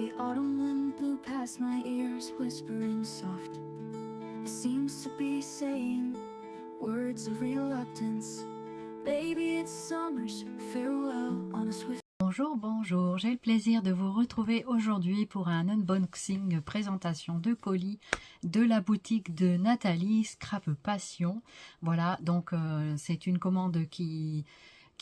The autumn wind blew past my ears, whispering soft. It seems to be saying words of reluctance. Baby, it's summer's farewell on a swift. Bonjour, bonjour, j'ai le plaisir de vous retrouver aujourd'hui pour un unboxing présentation de colis de la boutique de Nathalie, Scrap Passion. Voilà, donc c'est une commande qui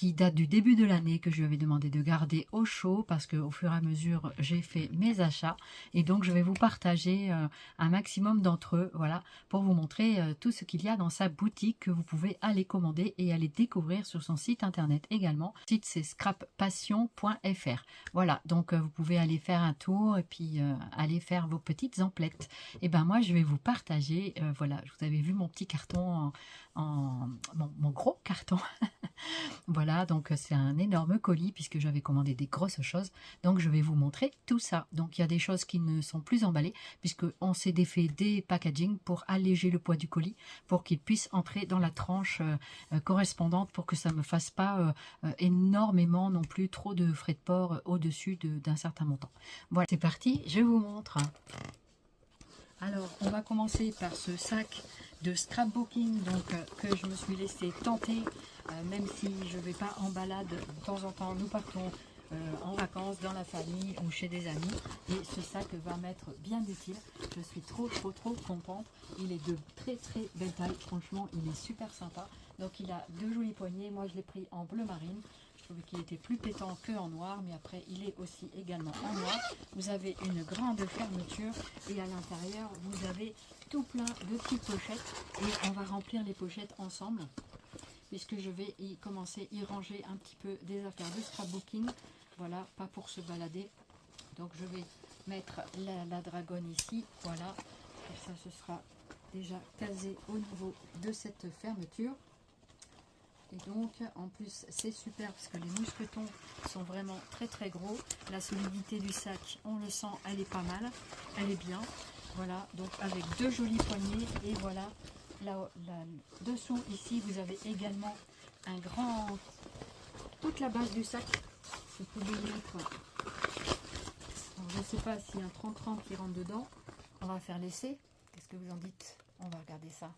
date du début de l'année, que je lui avais demandé de garder au chaud parce qu'au fur et à mesure j'ai fait mes achats et donc je vais vous partager un maximum d'entre eux, voilà, pour vous montrer tout ce qu'il y a dans sa boutique, que vous pouvez aller commander et aller découvrir sur son site internet également. Le site c'est scrappassion.fr. Voilà, donc vous pouvez aller faire un tour et puis aller faire vos petites emplettes. Et ben moi je vais vous partager, voilà, je vous avais vu mon petit carton mon gros carton. Voilà, donc c'est un énorme colis puisque j'avais commandé des grosses choses. Donc je vais vous montrer tout ça. Donc il y a des choses qui ne sont plus emballées puisqu'on s'est défait des packaging pour alléger le poids du colis, pour qu'il puisse entrer dans la tranche correspondante, pour que ça ne me fasse pas énormément non plus trop de frais de port au-dessus d'un certain montant. Voilà, c'est parti, je vous montre. Alors, on va commencer par ce sac de scrapbooking donc, que je me suis laissé tenter, même si je ne vais pas en balade. De temps en temps, nous partons en vacances dans la famille ou chez des amis. Et ce sac va m'être bien utile. Je suis trop contente. Il est de très belle taille. Franchement, il est super sympa. Donc, il a deux jolies poignées. Moi, je l'ai pris en bleu marine. Je trouvais qu'il était plus pétant que en noir, mais après il est aussi également en noir. Vous avez une grande fermeture et à l'intérieur vous avez tout plein de petites pochettes et on va remplir les pochettes ensemble puisque je vais y ranger un petit peu des affaires de scrapbooking. Voilà, pas pour se balader. Donc je vais mettre la dragonne ici, voilà, et ça ce sera déjà casé au niveau de cette fermeture. Et donc en plus c'est super parce que les mousquetons sont vraiment très gros. La solidité du sac, on le sent, elle est pas mal, elle est bien. Voilà, donc avec deux jolies poignées et voilà, dessous ici vous avez également un grand, toute la base du sac. Vous pouvez y mettre, alors, je ne sais pas s'il y a un 30-30 qui rentre dedans. On va faire l'essai. Qu'est-ce que vous en dites? On va regarder ça.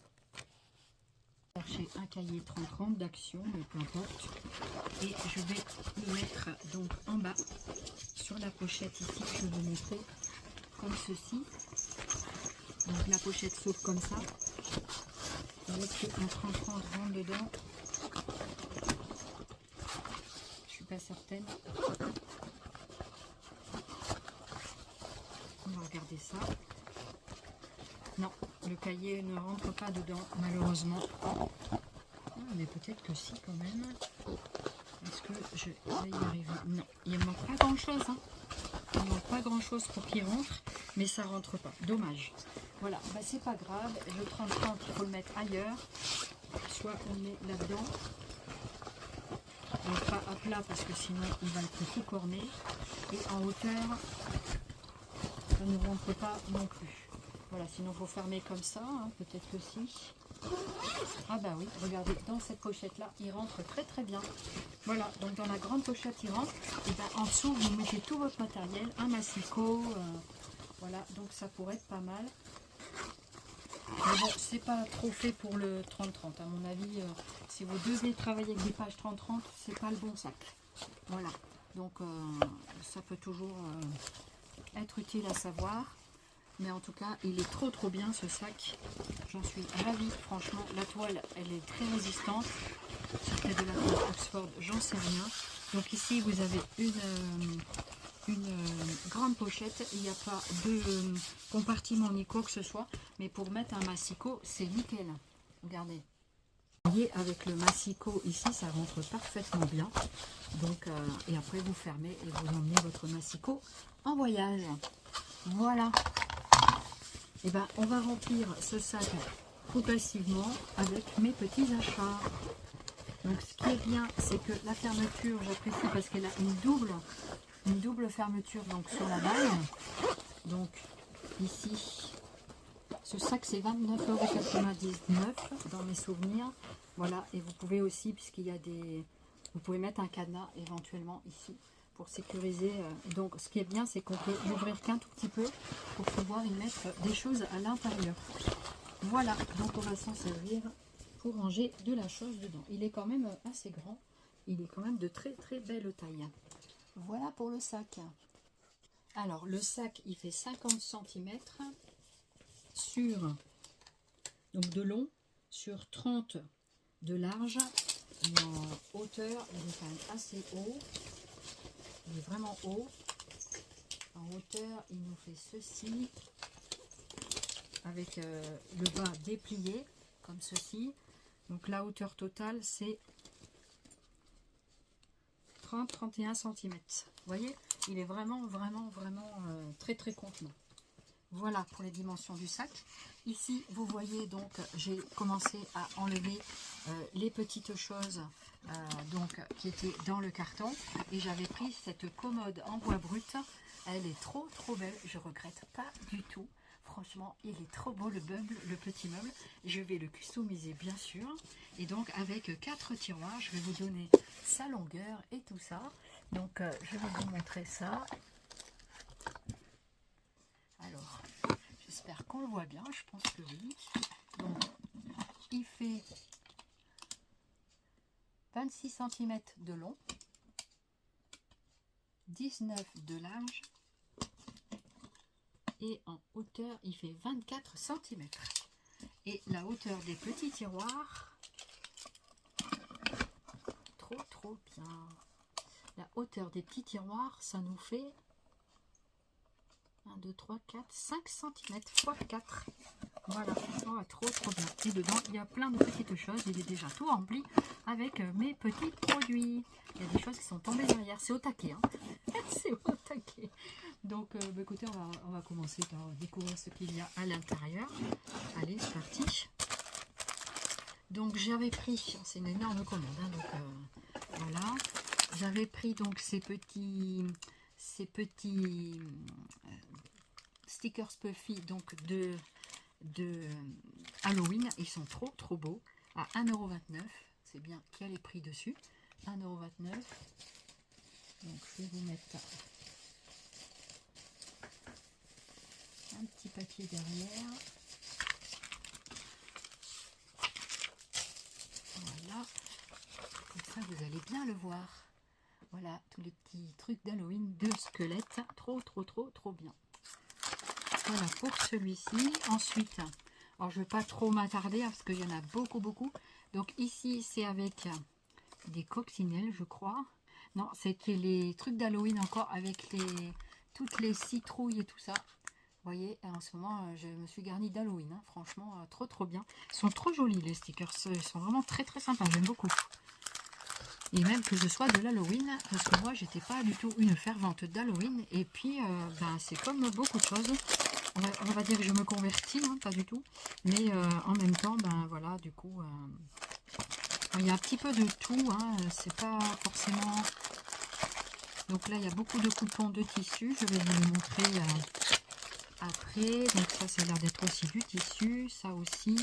Chercher un cahier 30-30 d'action, mais peu importe. Et je vais le mettre donc en bas sur la pochette ici. Je vais vous montrer comme ceci. Donc la pochette s'ouvre comme ça. Avec un 30-30 rentre dedans. Je suis pas certaine. On va regarder ça. Non, le cahier ne rentre pas dedans, malheureusement. Ah, mais peut-être que si, quand même. Est-ce que je vais y arriver? Non, il ne manque pas grand-chose. Hein. Il ne manque pas grand-chose pour qu'il rentre, mais ça ne rentre pas. Dommage. Voilà, bah, c'est pas grave. Le 30-30, il faut le mettre ailleurs. Soit on le met là-dedans. Donc pas à plat, parce que sinon, il va être tout corné. Et en hauteur, ça ne rentre pas non plus. Voilà, sinon il faut fermer comme ça, hein, peut-être que si. Ah bah oui, regardez, dans cette pochette-là, il rentre très bien. Voilà, donc dans la grande pochette, il rentre. Et ben en dessous, vous mettez tout votre matériel, un massicot. Voilà, donc ça pourrait être pas mal. Mais bon, c'est pas trop fait pour le 30-30. À mon avis, si vous devez travailler avec des pages 30-30, c'est pas le bon sac. Voilà, donc ça peut toujours être utile à savoir. Mais en tout cas, il est trop bien ce sac. J'en suis ravie, franchement. La toile, elle est très résistante. C'était de la toile Oxford, j'en sais rien. Donc ici, vous avez une grande pochette. Il n'y a pas de compartiment ni quoi que ce soit. Mais pour mettre un massicot, c'est nickel. Regardez. Vous voyez, avec le massicot ici, ça rentre parfaitement bien. Donc, et après, vous fermez et vous emmenez votre massicot en voyage. Voilà. Et ben, on va remplir ce sac progressivement avec mes petits achats. Donc ce qui est bien, c'est que la fermeture, j'apprécie parce qu'elle a une double fermeture donc sur la balle. Donc ici, ce sac c'est 29,99 € dans mes souvenirs. Voilà, et vous pouvez aussi, puisqu'il y a des... Vous pouvez mettre un cadenas éventuellement ici pour sécuriser. Donc ce qui est bien, c'est qu'on peut l'ouvrir qu'un tout petit peu pour pouvoir y mettre des choses à l'intérieur. Voilà, donc on va s'en servir pour ranger de la chose dedans. Il est quand même assez grand, il est quand même de très très belle taille. Voilà pour le sac. Alors le sac il fait 50 cm sur donc de long, sur 30 de large. Et en hauteur, il est quand même assez haut. Il est vraiment haut. En hauteur, il nous fait ceci. Avec le bas déplié, comme ceci. Donc la hauteur totale, c'est 30-31 cm. Vous voyez, il est vraiment très très contenant. Voilà pour les dimensions du sac. Ici, vous voyez, donc j'ai commencé à enlever les petites choses donc qui étaient dans le carton. Et j'avais pris cette commode en bois brut. Elle est trop belle. Je regrette pas du tout. Franchement, il est trop beau le meuble, le petit meuble. Je vais le customiser bien sûr. Et donc avec 4 tiroirs, je vais vous donner sa longueur et tout ça. Donc je vais vous montrer ça. Alors, j'espère qu'on le voit bien, je pense que oui. Donc, il fait 26 cm de long, 19 de large, et en hauteur, il fait 24 cm. Et la hauteur des petits tiroirs, trop bien. La hauteur des petits tiroirs, ça nous fait 1, 2, 3, 4, 5 cm x 4. Voilà, oh, trop bien. Et dedans, il y a plein de petites choses. Il est déjà tout rempli avec mes petits produits. Il y a des choses qui sont tombées derrière. C'est au taquet. Hein. C'est au taquet. Donc, écoutez, on va commencer par découvrir ce qu'il y a à l'intérieur. Allez, c'est parti. Donc, j'avais pris, c'est une énorme commande. Hein, donc, voilà. J'avais pris donc ces petits stickers Puffy donc de Halloween. Ils sont trop beaux à 1,29 €. C'est bien qu'il y a les prix dessus. 1,29 €. Donc je vais vous mettre un petit papier derrière. Voilà. Comme ça vous allez bien le voir. Voilà tous les petits trucs d'Halloween de squelettes. Trop bien. Voilà pour celui-ci. Ensuite, alors je ne vais pas trop m'attarder parce qu'il y en a beaucoup. Donc ici, c'est avec des coccinelles, je crois. Non, c'était les trucs d'Halloween encore avec toutes les citrouilles et tout ça. Vous voyez, en ce moment, je me suis garnie d'Halloween. Hein. Franchement, trop bien. Ils sont trop jolis, les stickers. Ils sont vraiment très sympas. J'aime beaucoup. Et même que je sois de l'Halloween, parce que moi, j'étais pas du tout une fervente d'Halloween. Et puis, c'est comme beaucoup de choses. On va dire que je me convertis, hein, pas du tout. Mais en même temps, voilà, du coup, il y a un petit peu de tout. Hein, c'est pas forcément... Donc là, il y a beaucoup de coupons de tissu. Je vais vous le montrer après. Donc ça a l'air d'être aussi du tissu. Ça aussi.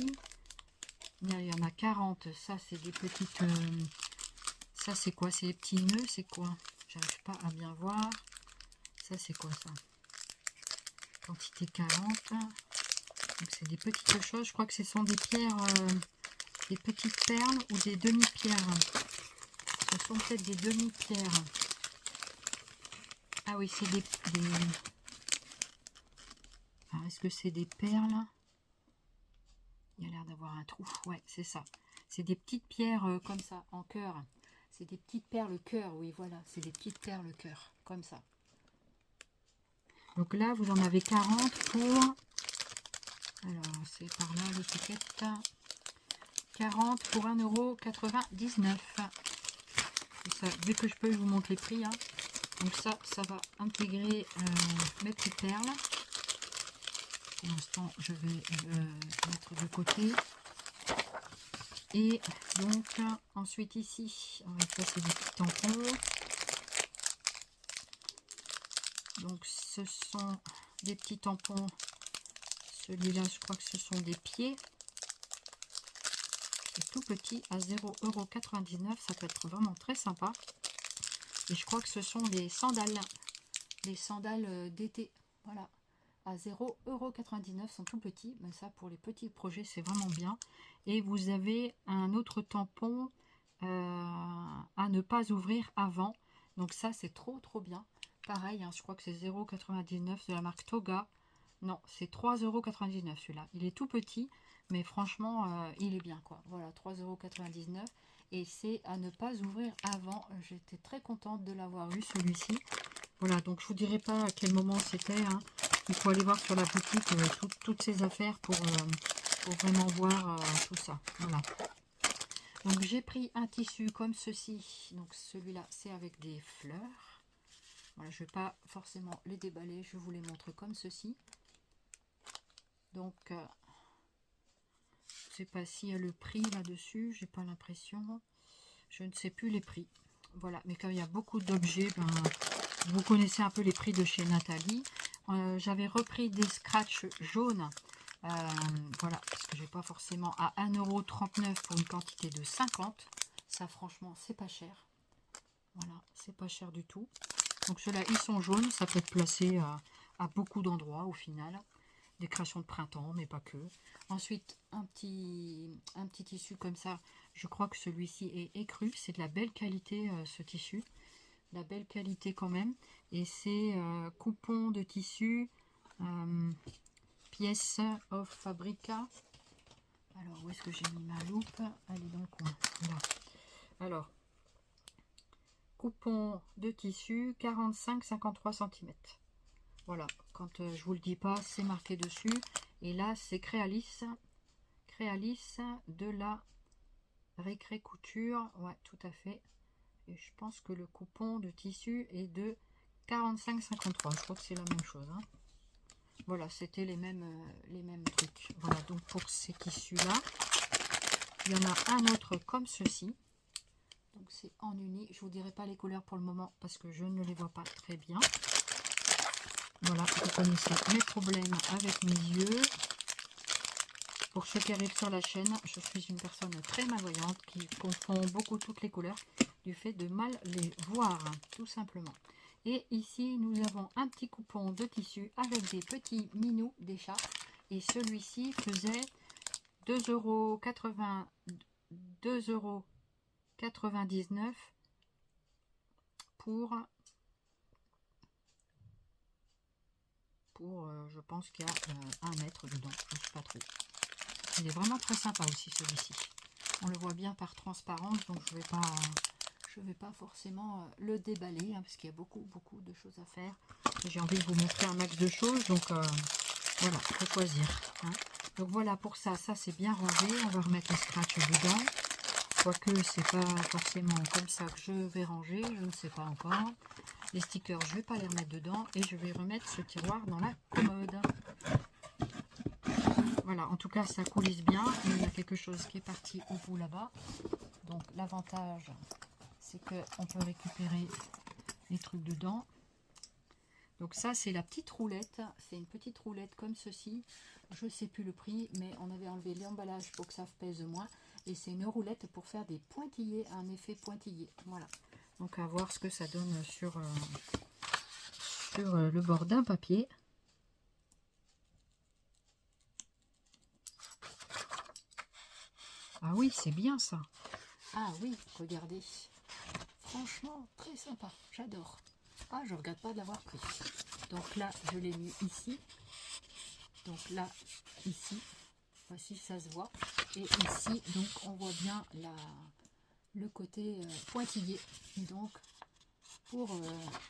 Il y en a 40. Ça, c'est des petites... ça, c'est quoi? C'est les petits nœuds? C'est quoi? J'arrive pas à bien voir. Ça, c'est quoi ça? Quantité 40. Donc c'est des petites choses. Je crois que ce sont des pierres, des petites perles ou des demi-pierres. Ce sont peut-être des demi-pierres. Ah oui, c'est des... Alors, est-ce que c'est des perles? Il y a l'air d'avoir un trou. Ouais, c'est ça. C'est des petites pierres comme ça, en cœur. C'est des petites perles cœur, oui, voilà. C'est des petites perles cœur, comme ça. Donc là, vous en avez 40 pour... Alors, c'est par là l'étiquette. 40 pour 1,99 €. Dès que je peux, je vous montre les prix. Hein. Donc ça va intégrer mes petites perles. Pour l'instant, je vais mettre de côté. Et donc, ensuite ici, ça c'est des petits tampons. Donc, ce sont des petits tampons. Celui-là, je crois que ce sont des pieds. C'est tout petit à 0,99 €. Ça peut être vraiment très sympa. Et je crois que ce sont les sandales d'été. Voilà, à 0,99 €, sont tout petits. Mais ça, pour les petits projets, c'est vraiment bien. Et vous avez un autre tampon à ne pas ouvrir avant. Donc ça, c'est trop bien. Pareil, hein, je crois que c'est 0,99 € de la marque Toga. Non, c'est 3,99 € celui-là. Il est tout petit, mais franchement, il est bien, quoi. Voilà, 3,99 €. Et c'est à ne pas ouvrir avant. J'étais très contente de l'avoir eu, celui-ci. Voilà, donc je vous dirai pas à quel moment c'était. Hein. Il faut aller voir sur la boutique toutes ces affaires pour vraiment voir tout ça. Voilà. Donc j'ai pris un tissu comme ceci. Donc celui-là, c'est avec des fleurs. Voilà, je ne vais pas forcément les déballer. Je vous les montre comme ceci. Donc, je ne sais pas s'il y a le prix là-dessus. J'ai pas l'impression. Je ne sais plus les prix. Voilà, mais comme il y a beaucoup d'objets, ben, vous connaissez un peu les prix de chez Nathalie. J'avais repris des scratchs jaunes. Voilà, parce que j'ai pas forcément à 1,39 € pour une quantité de 50. Ça, franchement, c'est pas cher. Voilà, c'est pas cher du tout. Donc ceux-là, ils sont jaunes. Ça peut être placé à beaucoup d'endroits au final. Des créations de printemps, mais pas que. Ensuite, un petit tissu comme ça. Je crois que celui-ci est écru. C'est de la belle qualité, ce tissu. La belle qualité quand même. Et c'est coupon de tissu, pièce of Fabrica. Alors, où est-ce que j'ai mis ma loupe? Elle est dans le coin. Là. Alors, coupon de tissu, 45-53 cm. Voilà, quand je vous le dis pas, c'est marqué dessus. Et là, c'est Créalis de la Récré Couture. Ouais, tout à fait. Et je pense que le coupon de tissu est de 45-53. Je crois que c'est la même chose. Hein. Voilà, c'était les mêmes trucs. Voilà, donc pour ces tissus-là, il y en a un autre comme ceci. Donc c'est en uni. Je vous dirai pas les couleurs pour le moment parce que je ne les vois pas très bien. Voilà, vous connaissez mes problèmes avec mes yeux. Pour ceux qui arrivent sur la chaîne, je suis une personne très malvoyante qui confond beaucoup toutes les couleurs du fait de mal les voir, tout simplement. Et ici, nous avons un petit coupon de tissu avec des petits minous d'écharpe. Et celui-ci faisait 2,99 € pour je pense qu'il y a 1 mètre dedans, je ne sais pas trop. Il est vraiment très sympa aussi celui-ci. On le voit bien par transparence, donc je vais pas forcément le déballer, hein, parce qu'il y a beaucoup de choses à faire. J'ai envie de vous montrer un max de choses, donc voilà, il faut choisir. Hein. Donc voilà, pour ça c'est bien rangé. On va remettre les scratchs dedans. Quoique c'est pas forcément comme ça que je vais ranger, je ne sais pas encore. Les stickers, je ne vais pas les remettre dedans et je vais remettre ce tiroir dans la commode. Voilà, en tout cas, ça coulisse bien. Il y a quelque chose qui est parti au bout là-bas. Donc, l'avantage, c'est qu'on peut récupérer les trucs dedans. Donc ça, c'est la petite roulette. C'est une petite roulette comme ceci. Je ne sais plus le prix, mais on avait enlevé l'emballage pour que ça pèse moins. Et c'est une roulette pour faire des pointillés, un effet pointillé. Voilà. Donc à voir ce que ça donne sur le bord d'un papier. Ah oui, c'est bien ça. Ah oui, regardez. Franchement, très sympa. J'adore. Ah, je regrette pas de l'avoir pris. Donc là, je l'ai mis ici. Donc là, ici. Voici, ça se voit. Et ici, donc, on voit bien le côté pointillé. Et donc, pour...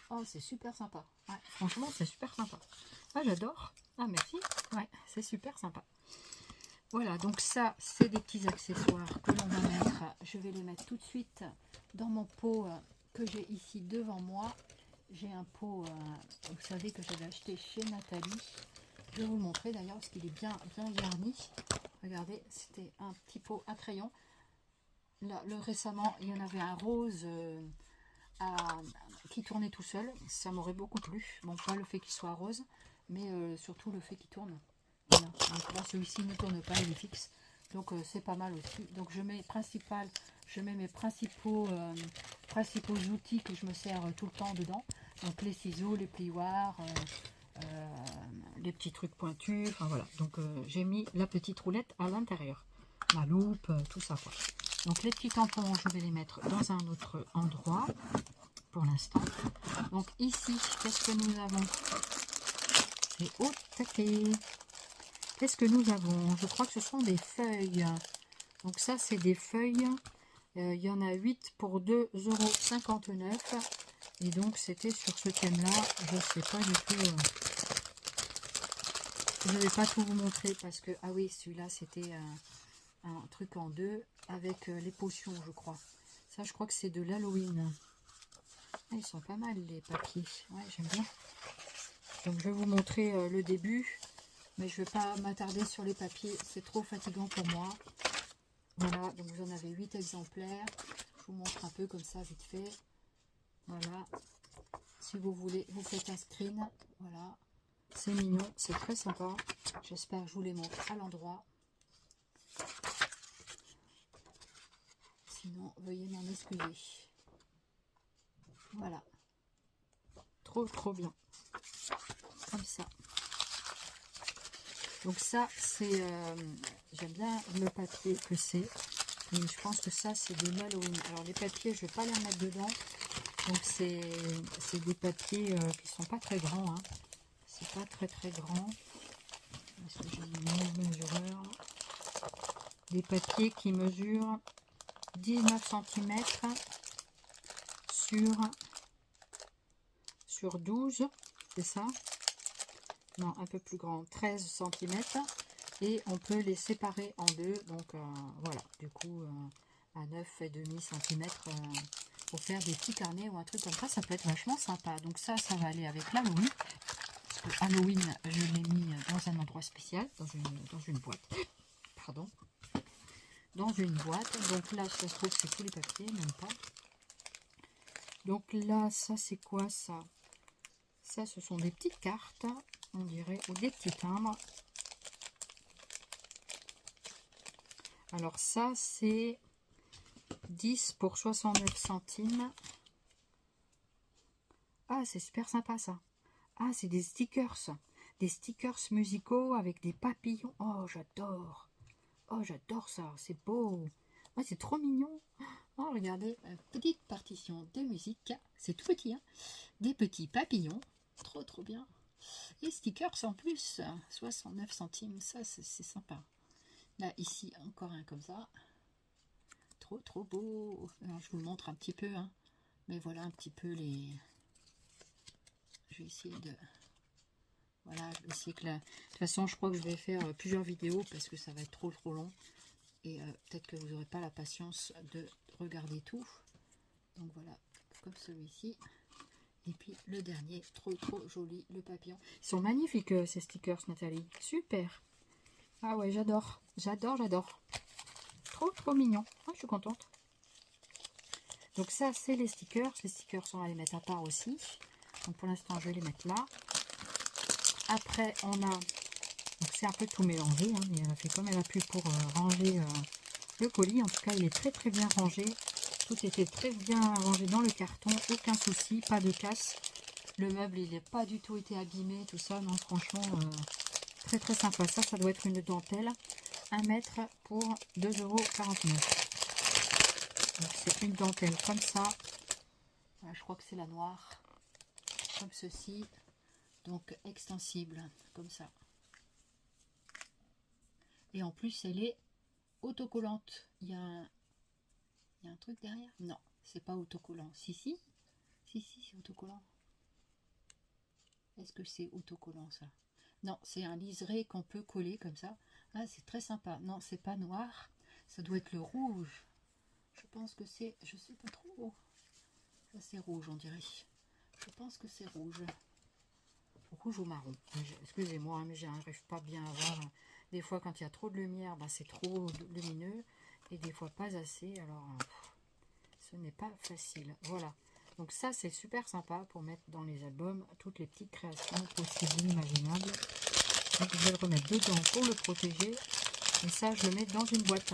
oh, c'est super sympa. Ouais, franchement, c'est super sympa. Ah, j'adore. Ah, merci. Ouais, c'est super sympa. Voilà, donc ça, c'est des petits accessoires que l'on va mettre. Je vais les mettre tout de suite dans mon pot que j'ai ici devant moi. J'ai un pot, vous savez, que j'avais acheté chez Nathalie. Je vais vous le montrer d'ailleurs parce qu'il est bien garni. Regardez, c'était un petit pot à crayon. Là, récemment, il y en avait un rose qui tournait tout seul. Ça m'aurait beaucoup plu. Bon, pas le fait qu'il soit rose, mais surtout le fait qu'il tourne. Voilà. Donc là, celui-ci ne tourne pas, il est fixe. Donc c'est pas mal aussi. Donc je mets mes principaux outils que je me sers tout le temps dedans. Donc les ciseaux, les plioirs, les petits trucs pointus. Enfin voilà. Donc j'ai mis la petite roulette à l'intérieur. Ma loupe, tout ça quoi. Donc les petits tampons, je vais les mettre dans un autre endroit pour l'instant. Donc ici, qu'est-ce que nous avons? C'est au taquet. Qu'est-ce que nous avons? Je crois que ce sont des feuilles. Donc ça, c'est des feuilles. Il y en a 8 pour 2,59 €. Et donc, c'était sur ce thème-là. Je ne sais pas du tout. Je ne vais pas tout vous montrer parce que... Ah oui, celui-là, c'était un truc en deux avec les potions, je crois. Ça, je crois que c'est de l'Halloween. Ah, ils sont pas mal, les papiers. Ouais, j'aime bien. Donc, je vais vous montrer le début. Mais je ne vais pas m'attarder sur les papiers, c'est trop fatigant pour moi. Voilà, donc vous en avez 8 exemplaires. Je vous montre un peu comme ça, vite fait. Voilà. Si vous voulez, vous faites un screen. Voilà. C'est mignon, c'est très sympa. J'espère que je vous les montre à l'endroit. Sinon, veuillez m'en excuser. Voilà. Trop bien. Comme ça. Donc ça, c'est... j'aime bien le papier que c'est. Je pense que ça, c'est de l'Halloween. Alors les papiers, je ne vais pas les remettre dedans. Donc c'est des papiers qui sont pas très grands. Hein. C'est pas très grand. Est-ce que j'ai mon mesureur? Des papiers qui mesurent 19 cm sur 12. C'est ça? Non, un peu plus grand, 13 cm, et on peut les séparer en deux, donc voilà, du coup à 9,5 cm pour faire des petits carnets ou un truc comme ça peut être vachement sympa. Donc ça va aller avec l'Halloween, parce que Halloween, je l'ai mis dans un endroit spécial, dans une boîte, pardon, dans une boîte. Donc là, ça se trouve, c'est tous les papiers, même pas. Donc là, ça c'est quoi ça? Ça, ce sont des petites cartes, on dirait, ou des petits timbres. Alors ça, c'est 10 pour 69 centimes. Ah, c'est super sympa ça. Ah, c'est des stickers. Des stickers musicaux avec des papillons. Oh, j'adore. Oh, j'adore ça. C'est beau. Oh, c'est trop mignon. Oh, regardez, petite partition de musique. C'est tout petit, hein. Des petits papillons. Trop bien. Et stickers en plus, 69 centimes, ça c'est sympa. Là, ici, encore un comme ça. Trop beau. Alors, je vous le montre un petit peu, hein. Mais voilà un petit peu les... Je vais essayer de... Voilà, je vais essayer que la... De toute façon, je crois que je vais faire plusieurs vidéos parce que ça va être trop long. Et peut-être que vous n'aurez pas la patience de regarder tout. Donc voilà, comme celui-ci. Et puis le dernier, trop joli, le papillon. Ils sont magnifiques ces stickers, Nathalie. Super. Ah ouais, j'adore. J'adore. Trop mignon. Ah, je suis contente. Donc ça, c'est les stickers. Les stickers, on va les mettre à part aussi. Donc pour l'instant, je vais les mettre là. Après, on a... Donc c'est un peu tout mélangé. Hein, mais elle a fait comme elle a pu pour ranger le colis. En tout cas, il est très bien rangé. Tout était très bien rangé dans le carton, aucun souci, pas de casse. Le meuble, il n'a pas du tout été abîmé, tout ça. Non, franchement, très sympa. Ça doit être une dentelle. 1 mètre pour 2,49 €. Donc c'est une dentelle comme ça. Voilà, je crois que c'est la noire. Comme ceci. Donc extensible, comme ça. Et en plus, elle est autocollante. Il y a un truc derrière? Non, c'est pas autocollant. Si, c'est autocollant. Est-ce que c'est autocollant ça? Non, c'est un liseré qu'on peut coller comme ça. Ah, c'est très sympa. Non, c'est pas noir. Ça doit être le rouge. Je pense que c'est... Je sais pas trop. Ça, c'est rouge, on dirait. Je pense que c'est rouge. Rouge ou marron. Excusez-moi, mais j'arrive pas bien à voir. Des fois, quand il y a trop de lumière, ben, c'est trop lumineux. Et des fois, pas assez. Alors, ce n'est pas facile. Voilà. Donc ça, c'est super sympa pour mettre dans les albums toutes les petites créations possibles, imaginables. Donc je vais le remettre dedans pour le protéger. Et ça, je le mets dans une boîte.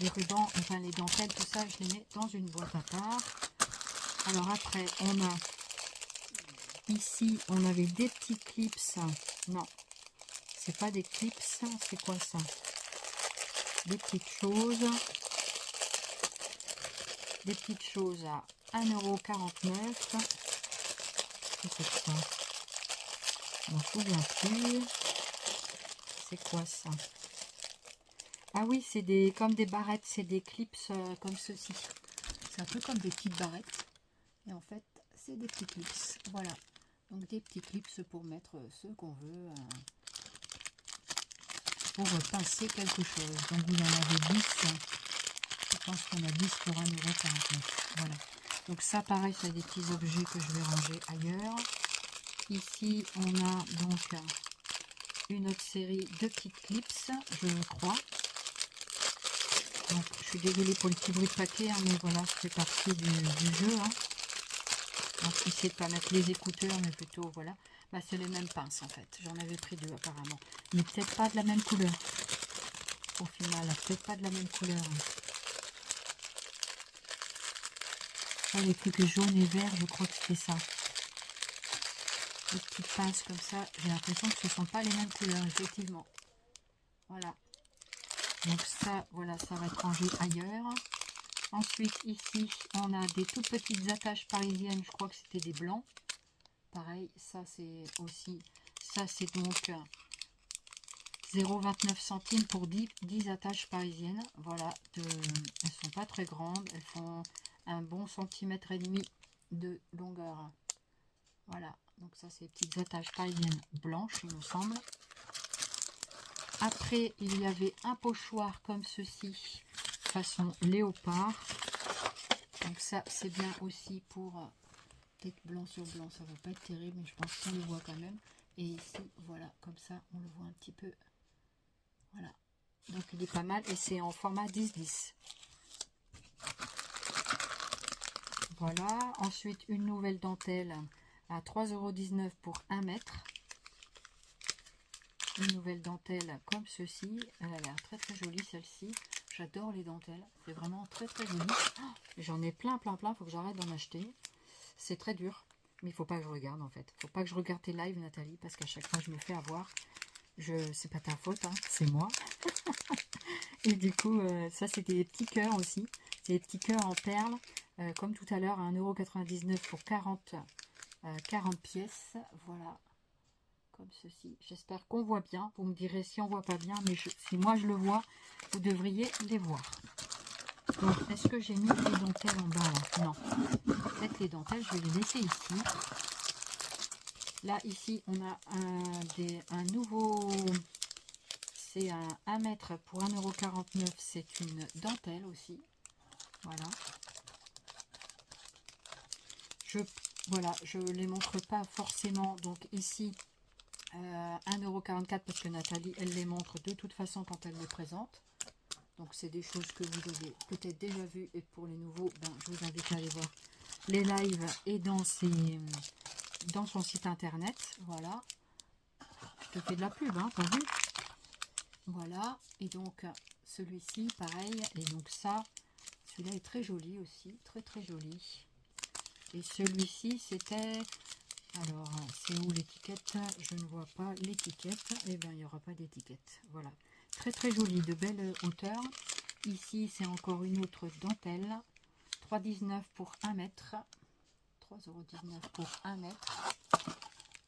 Les rubans, enfin les dentelles, tout ça, je les mets dans une boîte à part. Alors après, on a ici, on avait des petits clips. Non, c'est pas des clips, c'est quoi ça? Des petites choses. Des petites choses à 1,49 €. C'est quoi? Je m'en souviens plus. C'est quoi ça? Ah oui, c'est des comme des barrettes, c'est des clips comme ceci. C'est un peu comme des petites barrettes. Et en fait, c'est des petits clips. Voilà. Donc des petits clips pour mettre ce qu'on veut. Pour pincer quelque chose. Donc vous en avez 10. Je pense qu'on a 10 pour 1,49 €. Voilà. Donc ça, pareil, c'est des petits objets que je vais ranger ailleurs. Ici, on a donc une autre série de petites clips, je crois. Donc, je suis désolée pour le petit bruit de paquet, hein, mais voilà, ça fait partie du jeu. Hein. Donc, essayez de ne pas mettre les écouteurs, mais plutôt, voilà. Bah, c'est les mêmes pinces, en fait. J'en avais pris 2, apparemment. Mais peut-être pas de la même couleur. Au final, peut-être pas de la même couleur. Hein. Ça, les trucs jaunes et verts, je crois que c'était ça. Les petites pinces comme ça, j'ai l'impression que ce ne sont pas les mêmes couleurs, effectivement. Voilà. Donc ça, voilà, ça va être rangé ailleurs. Ensuite, ici, on a des toutes petites attaches parisiennes. Je crois que c'était des blancs. Pareil, ça c'est aussi... Ça c'est donc 0,29 centimes pour 10 attaches parisiennes. Voilà, elles sont pas très grandes. Elles font un bon centimètre et demi de longueur. Voilà, donc ça c'est des petites attaches parisiennes blanches, il me semble. Après, il y avait un pochoir comme ceci, façon léopard. Donc ça, c'est bien aussi pour peut-être blanc sur blanc. Ça va pas être terrible, mais je pense qu'on le voit quand même. Et ici, voilà, comme ça, on le voit un petit peu. Voilà. Donc il est pas mal et c'est en format 10-10. Voilà. Ensuite, une nouvelle dentelle à 3,19 € pour 1 mètre. Une nouvelle dentelle comme ceci. Elle a l'air très très jolie celle-ci. J'adore les dentelles. C'est vraiment très très joli. Oh, j'en ai plein. Faut que j'arrête d'en acheter. C'est très dur. Mais il faut pas que je regarde en fait. Faut pas que je regarde tes lives, Nathalie, parce qu'à chaque fois je me fais avoir. C'est pas ta faute, hein, c'est moi. Et du coup, ça c'est des petits cœurs aussi. C'est des petits cœurs en perles. Comme tout à l'heure, à 1,99 € pour 40 pièces. Voilà. Comme ceci. J'espère qu'on voit bien. Vous me direz si on voit pas bien, mais si moi je le vois, vous devriez les voir. Donc, est-ce que j'ai mis les dentelles en bas là? Non. Peut-être les dentelles, je vais les laisser ici. Là, ici, on a un nouveau... C'est un 1 mètre pour 1,49 €. C'est une dentelle aussi. Voilà. Voilà, je ne les montre pas forcément. Donc ici, 1,44 € parce que Nathalie, elle les montre de toute façon quand elle les présente. Donc c'est des choses que vous avez peut-être déjà vues. Et pour les nouveaux, ben, je vous invite à aller voir les lives et dans son site internet. Voilà. Je te fais de la pub, hein, t'as vu? Voilà. Et donc celui-ci, pareil. Et donc ça, celui-là est très joli aussi. Très très joli. Et celui-ci, c'était... Alors, c'est où l'étiquette? Je ne vois pas l'étiquette. Eh bien, il n'y aura pas d'étiquette. Voilà. Très très joli, de belle hauteur. Ici, c'est encore une autre dentelle. 3,19 € pour 1 mètre. 3,19 € pour 1 mètre.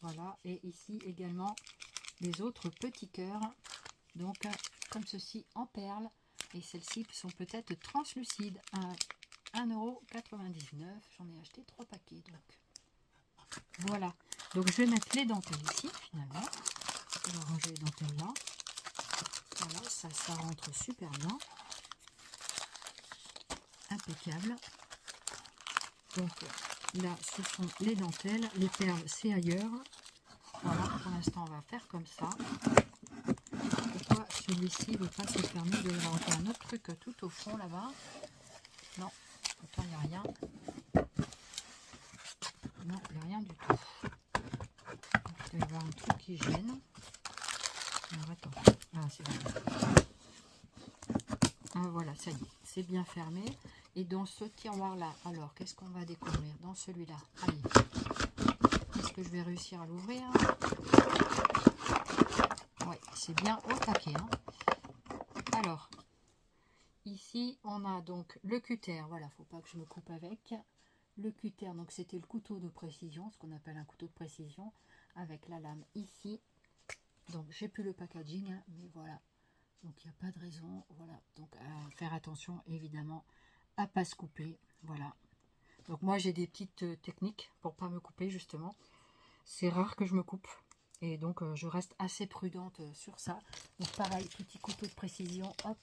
Voilà. Et ici également, les autres petits cœurs. Donc, comme ceci, en perles. Et celles-ci sont peut-être translucides. 1,99 €. J'en ai acheté 3 paquets. Donc, voilà. Donc, je vais mettre les dentelles ici, finalement. Je vais ranger les dentelles là. Voilà, ça rentre super bien. Impeccable. Donc, là, ce sont les dentelles. Les perles, c'est ailleurs. Voilà, pour l'instant, on va faire comme ça. Pourquoi celui-ci ne veut pas se fermer? Il doit y avoir encore un autre truc tout au fond, là-bas. Non, pourtant, il n'y a rien. Non, il n'y a rien du tout. Il doit y avoir un truc qui gêne. Alors, attends. Ah, c'est bon. voilà, ça y est, c'est bien fermé. Et dans ce tiroir-là, alors, qu'est-ce qu'on va découvrir dans celui-là? Allez, est-ce que je vais réussir à l'ouvrir? Oui, c'est bien au taquet. Hein. Alors, ici, on a donc le cutter. Voilà, faut pas que je me coupe avec. Le cutter, donc c'était le couteau de précision, ce qu'on appelle un couteau de précision, avec la lame ici. Donc, j'ai plus le packaging, hein, mais voilà. Donc, il n'y a pas de raison. Voilà, donc à faire attention, évidemment, à pas se couper. Voilà. Donc, moi, j'ai des petites techniques pour pas me couper, justement. C'est rare que je me coupe. Et donc, je reste assez prudente sur ça. Donc, pareil, petit couteau de précision, hop,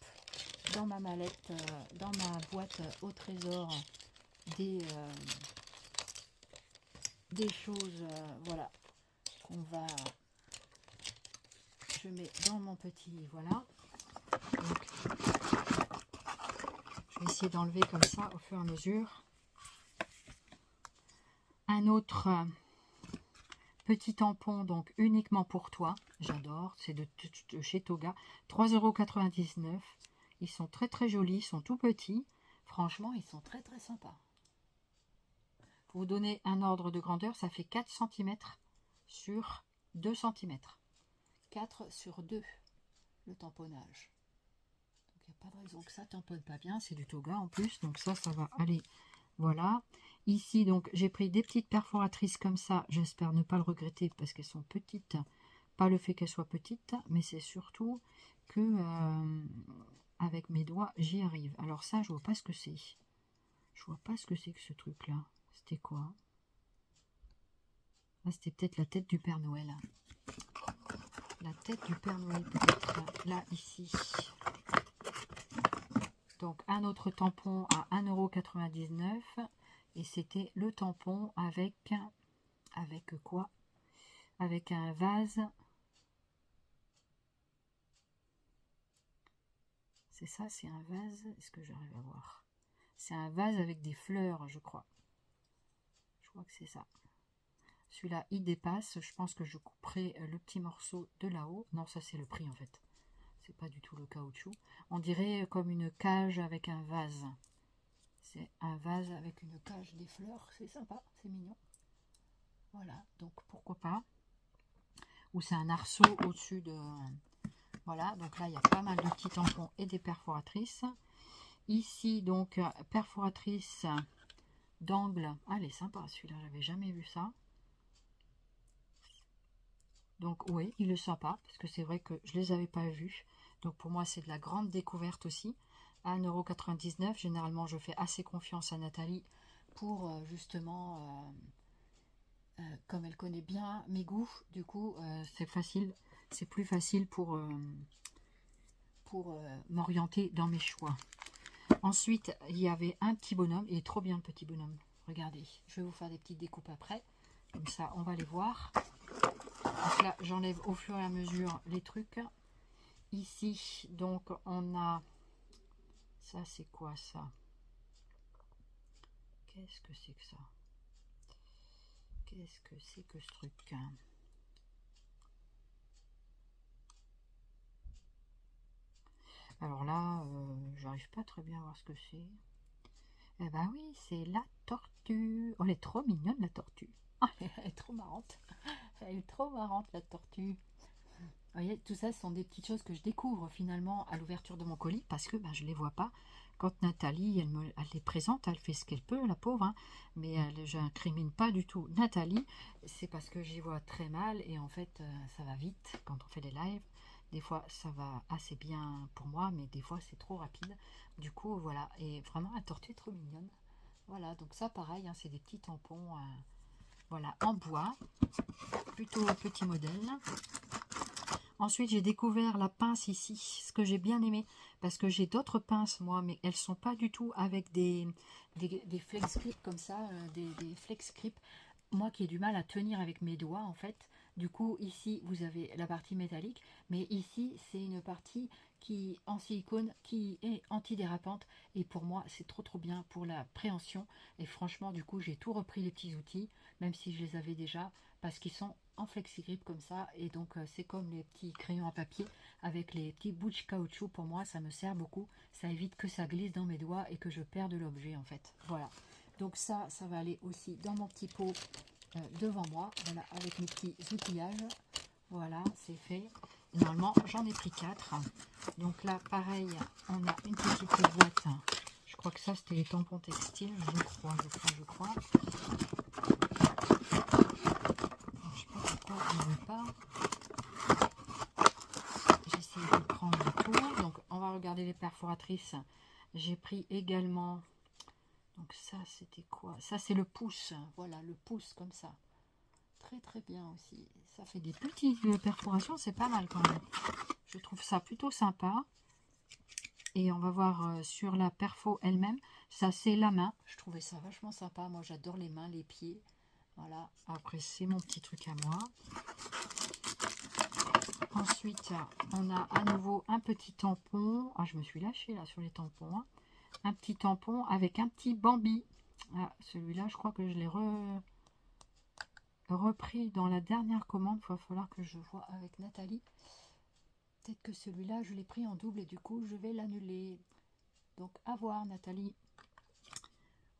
dans ma mallette, dans ma boîte au trésor, des choses, voilà, qu'on va... Je mets dans mon petit, voilà. Donc, je vais essayer d'enlever comme ça au fur et à mesure. Un autre petit tampon, donc uniquement pour toi. J'adore, c'est de chez Toga. 3,99 €. Ils sont très très jolis, ils sont tout petits. Franchement, ils sont très très sympas. Pour vous donner un ordre de grandeur, ça fait 4 cm sur 2 cm. 4 sur 2, le tamponnage. Donc il n'y a pas de raison que ça tamponne pas bien. C'est du Toga en plus, donc ça va aller. Voilà. Ici, donc, j'ai pris des petites perforatrices comme ça. J'espère ne pas le regretter parce qu'elles sont petites. Pas le fait qu'elles soient petites, mais c'est surtout que avec mes doigts, j'y arrive. Alors ça, je vois pas ce que c'est. Je vois pas ce que c'est que ce truc-là. C'était quoi? Ah, c'était peut-être la tête du Père Noël. La tête du Père Noël, peut-être. Là, ici. Donc, un autre tampon à 1,99 €. Et c'était le tampon avec quoi? Avec un vase. C'est ça, c'est un vase. Est-ce que j'arrive à voir? C'est un vase avec des fleurs, je crois. Je crois que c'est ça. Celui-là, il dépasse. Je pense que je couperai le petit morceau de là-haut. Non, ça, c'est le prix, en fait. C'est pas du tout le caoutchouc. On dirait comme une cage avec un vase. C'est un vase avec une cage, des fleurs. C'est sympa, c'est mignon. Voilà, donc pourquoi pas. Ou c'est un arceau au-dessus de... Voilà, donc là, il y a pas mal de petits tampons et des perforatrices. Ici, donc, perforatrice d'angle. Ah, elle est sympa, celui-là, j'avais jamais vu ça. Donc, oui, il est sympa, parce que c'est vrai que je les avais pas vus. Donc, pour moi, c'est de la grande découverte aussi. À 1,99 €, généralement, je fais assez confiance à Nathalie pour, justement... comme elle connaît bien mes goûts, du coup, c'est facile. C'est plus facile pour m'orienter dans mes choix. Ensuite, il y avait un petit bonhomme. Il est trop bien, le petit bonhomme. Regardez, je vais vous faire des petites découpes après. Comme ça, on va les voir. Donc là, j'enlève au fur et à mesure les trucs. Ici, donc, on a... Ça, c'est quoi, ça? Qu'est-ce que c'est que ça? Qu'est-ce que c'est que ce truc? Alors là, j'arrive pas très bien à voir ce que c'est. Eh ben oui, c'est la tortue. Oh, elle est trop mignonne, la tortue. Oh, elle est trop marrante. Elle est trop marrante, la tortue. Vous voyez, tout ça, ce sont des petites choses que je découvre finalement à l'ouverture de mon colis parce que ben, je ne les vois pas. Quand Nathalie, elle les présente, elle fait ce qu'elle peut, la pauvre, hein, mais je n'incrimine pas du tout Nathalie. C'est parce que j'y vois très mal et en fait, ça va vite quand on fait les lives. Des fois, ça va assez bien pour moi, mais des fois, c'est trop rapide. Du coup, voilà. Et vraiment, la tortue est trop mignonne. Voilà, donc ça, pareil, hein, c'est des petits tampons voilà, en bois. Plutôt petit modèle. Ensuite, j'ai découvert la pince ici, ce que j'ai bien aimé, parce que j'ai d'autres pinces, moi, mais elles sont pas du tout avec des flex grip comme ça, des flex grip. Moi qui ai du mal à tenir avec mes doigts, en fait. Du coup, ici, vous avez la partie métallique, mais ici, c'est une partie qui en silicone, qui est antidérapante. Et pour moi, c'est trop trop bien pour la préhension. Et franchement, du coup, j'ai tout repris les petits outils, même si je les avais déjà, parce qu'ils sont en flexi-grip comme ça. Et donc c'est comme les petits crayons à papier avec les petits bouts de caoutchouc. Pour moi, ça me sert beaucoup. Ça évite que ça glisse dans mes doigts et que je perde l'objet en fait. Voilà. Donc ça va aller aussi dans mon petit pot devant moi. Voilà, avec mes petits outillages. Voilà, c'est fait. Normalement, j'en ai pris 4. Donc là, pareil, on a une petite boîte. Je crois que ça, c'était les tampons textiles. Je crois. Je sais pas pourquoi on ne veut pas. J'essaie de prendre le tour. Donc, on va regarder les perforatrices. J'ai pris également... Donc ça, c'était quoi? Ça, c'est le pouce. Voilà, le pouce comme ça. Très très bien aussi. Ça fait des petites perforations, c'est pas mal quand même. Je trouve ça plutôt sympa. Et on va voir sur la perfo elle-même. Ça, c'est la main. Je trouvais ça vachement sympa. Moi, j'adore les mains, les pieds. Voilà. Après, c'est mon petit truc à moi. Ensuite, on a à nouveau un petit tampon. Ah, je me suis lâchée là sur les tampons. Hein. Un petit tampon avec un petit Bambi. Ah, celui-là, je crois que je l'ai repris dans la dernière commande. Il va falloir que je vois avec Nathalie. Peut-être que celui-là, je l'ai pris en double et du coup, je vais l'annuler. Donc, à voir, Nathalie.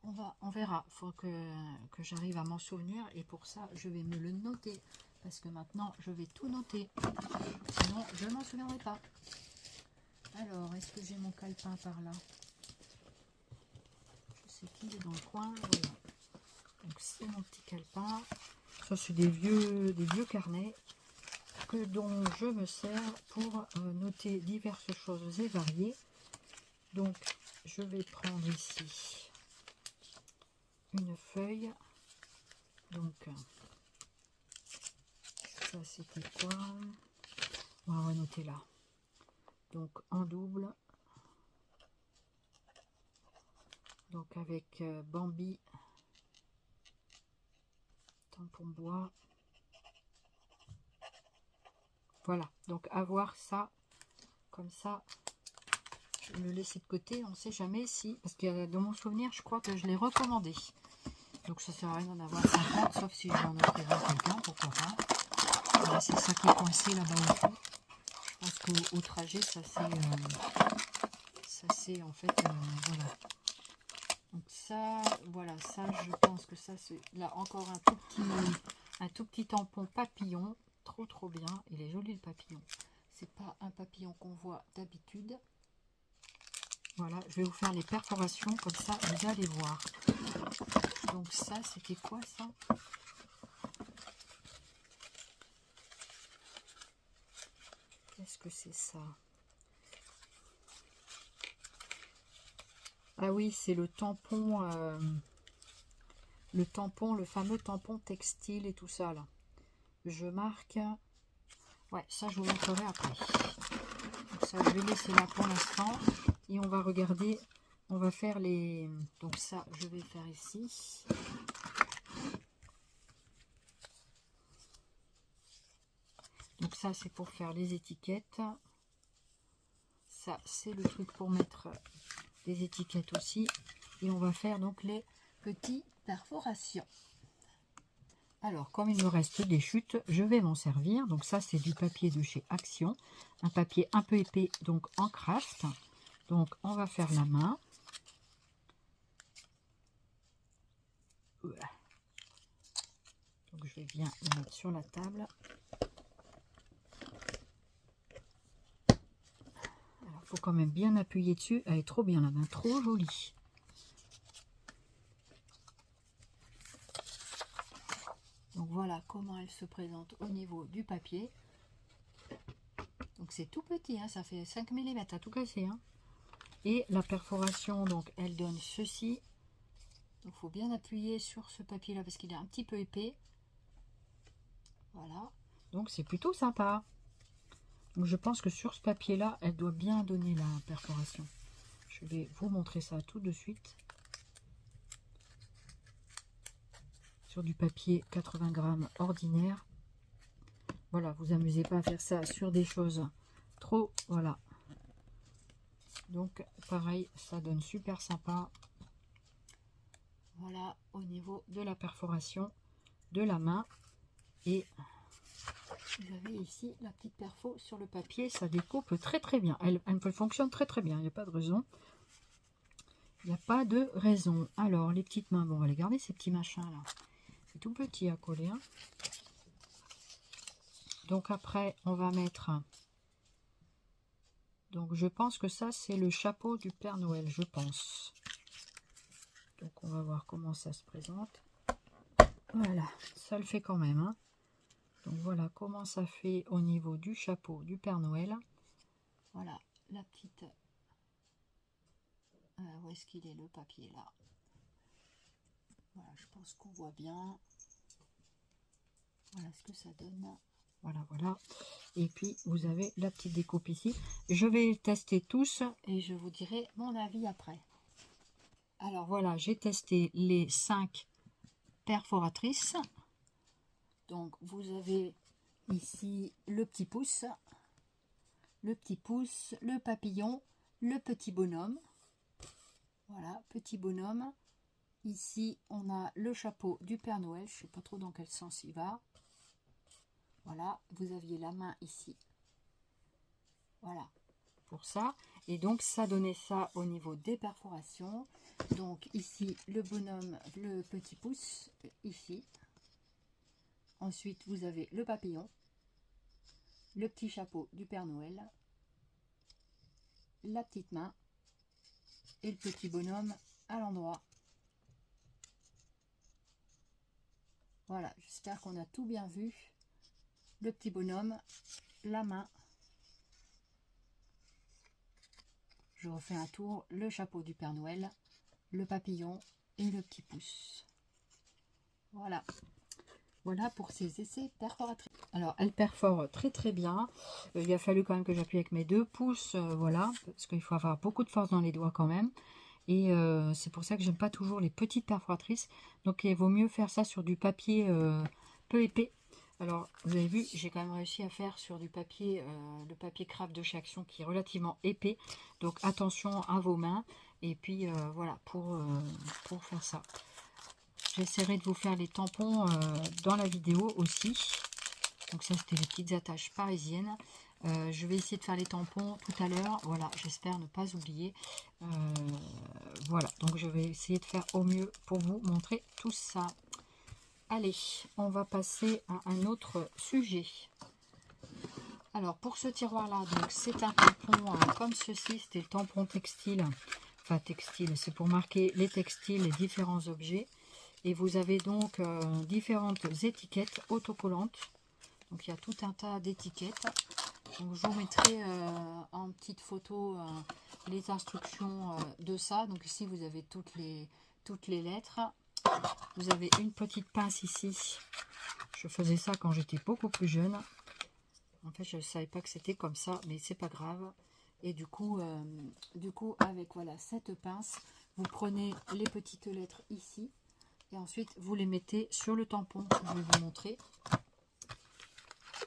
On verra. Il faut que j'arrive à m'en souvenir. Et pour ça, je vais me le noter. Parce que maintenant, je vais tout noter. Sinon, je ne m'en souviendrai pas. Alors, est-ce que j'ai mon calepin par là? Je sais qu'il est dans le coin. Voilà. Donc, c'est mon petit calepin. Ça, c'est des vieux carnets dont je me sers pour noter diverses choses et variées. Donc, je vais prendre ici une feuille. Donc, ça, c'était quoi? On va noter là. Donc, en double. Donc, avec Bambi, tampon bois. Voilà, donc avoir ça, comme ça, je vais le laisser de côté, on ne sait jamais si, parce que dans mon souvenir, je crois que je l'ai recommandé. Donc ça sert à rien d'en avoir 50, sauf si j'en offrirai à quelqu'un, pourquoi pas. Voilà, c'est ça qui est coincé là-bas au fond. Je pense qu'au trajet, ça c'est en fait, voilà. Donc ça, voilà, ça je pense que ça c'est, là encore un tout petit tampon papillon. Trop bien, il est joli le papillon. C'est pas un papillon qu'on voit d'habitude. Voilà, je vais vous faire les perforations comme ça vous allez voir. Donc ça c'était quoi ça? Qu'est-ce que c'est ça? Ah oui, c'est le tampon, le fameux tampon textile et tout ça là. Je marque. Ouais, ça je vous montrerai après. Donc ça je vais laisser là pour l'instant. Et on va regarder. On va faire les... Donc ça je vais faire ici. Donc ça c'est pour faire les étiquettes. Ça c'est le truc pour mettre des étiquettes aussi. Et on va faire donc les petites perforations. Alors, comme il me reste des chutes, je vais m'en servir. Donc ça, c'est du papier de chez Action. Un papier un peu épais, donc en craft. Donc, on va faire la main. Voilà. Donc, je vais bien le mettre sur la table. Alors, il faut quand même bien appuyer dessus. Elle est trop bien, la main, trop jolie. Donc voilà comment elle se présente au niveau du papier. Donc c'est tout petit, hein, ça fait 5 mm à tout casser. Hein. Et la perforation, donc elle donne ceci. Donc il faut bien appuyer sur ce papier là parce qu'il est un petit peu épais. Voilà. Donc c'est plutôt sympa. Donc je pense que sur ce papier là, elle doit bien donner la perforation. Je vais vous montrer ça tout de suite. Sur du papier 80 grammes ordinaire. Voilà, vous amusez pas à faire ça sur des choses trop, voilà. Donc pareil, ça donne super sympa. Voilà, au niveau de la perforation de la main. Et Vous avez ici la petite perfo sur le papier, ça découpe très très bien. Elle fonctionne très très bien, il n'y a pas de raison. Il n'y a pas de raison. Alors, les petites mains, bon, on va les garder, ces petits machins là. C'est tout petit à coller. Hein. Donc après, on va mettre... Donc je pense que ça, c'est le chapeau du Père Noël, je pense. Donc on va voir comment ça se présente. Voilà, ça le fait quand même. Hein. Donc voilà comment ça fait au niveau du chapeau du Père Noël. Voilà, la petite... où est-ce qu'il est le papier là? Voilà, je pense qu'on voit bien. Voilà ce que ça donne. Voilà, voilà. Et puis, vous avez la petite découpe ici. Je vais tester tous et je vous dirai mon avis après. Alors voilà, j'ai testé les 5 perforatrices. Donc, vous avez ici le petit pouce, le papillon, le petit bonhomme. Voilà, petit bonhomme. Ici, on a le chapeau du Père Noël. Je ne sais pas trop dans quel sens il va. Voilà, vous aviez la main ici. Voilà, pour ça. Et donc, ça donnait ça au niveau des perforations. Donc, ici, le bonhomme, le petit pouce, ici. Ensuite, vous avez le papillon, le petit chapeau du Père Noël, la petite main et le petit bonhomme à l'endroit. Voilà, j'espère qu'on a tout bien vu. Le petit bonhomme, la main. Je refais un tour, le chapeau du Père Noël, le papillon et le petit pouce. Voilà. Voilà pour ces essais perforatrices. Alors, elle perfore très très bien. Il a fallu quand même que j'appuie avec mes 2 pouces, voilà, parce qu'il faut avoir beaucoup de force dans les doigts quand même. Et c'est pour ça que j'aime pas toujours les petites perforatrices. Donc, il vaut mieux faire ça sur du papier peu épais. Alors, vous avez vu, j'ai quand même réussi à faire sur du papier, le papier craft de chez Action qui est relativement épais. Donc, attention à vos mains. Et puis, voilà, pour faire ça. J'essaierai de vous faire les tampons dans la vidéo aussi. Donc ça, c'était les petites attaches parisiennes. Je vais essayer de faire les tampons tout à l'heure. Voilà, j'espère ne pas oublier. Voilà, donc je vais essayer de faire au mieux pour vous montrer tout ça. Allez, on va passer à un autre sujet. Alors, pour ce tiroir-là, donc c'est un tampon comme ceci. C'était le tampon textile. Enfin, textile, c'est pour marquer les textiles, les différents objets. Et vous avez donc différentes étiquettes autocollantes. Donc il y a tout un tas d'étiquettes. Donc je vous mettrai en petite photo les instructions de ça. Donc ici vous avez toutes les lettres. Vous avez une petite pince ici. Je faisais ça quand j'étais beaucoup plus jeune. En fait je ne savais pas que c'était comme ça, mais c'est pas grave. Et du coup avec voilà cette pince, vous prenez les petites lettres ici. Et ensuite, vous les mettez sur le tampon. Je vais vous montrer.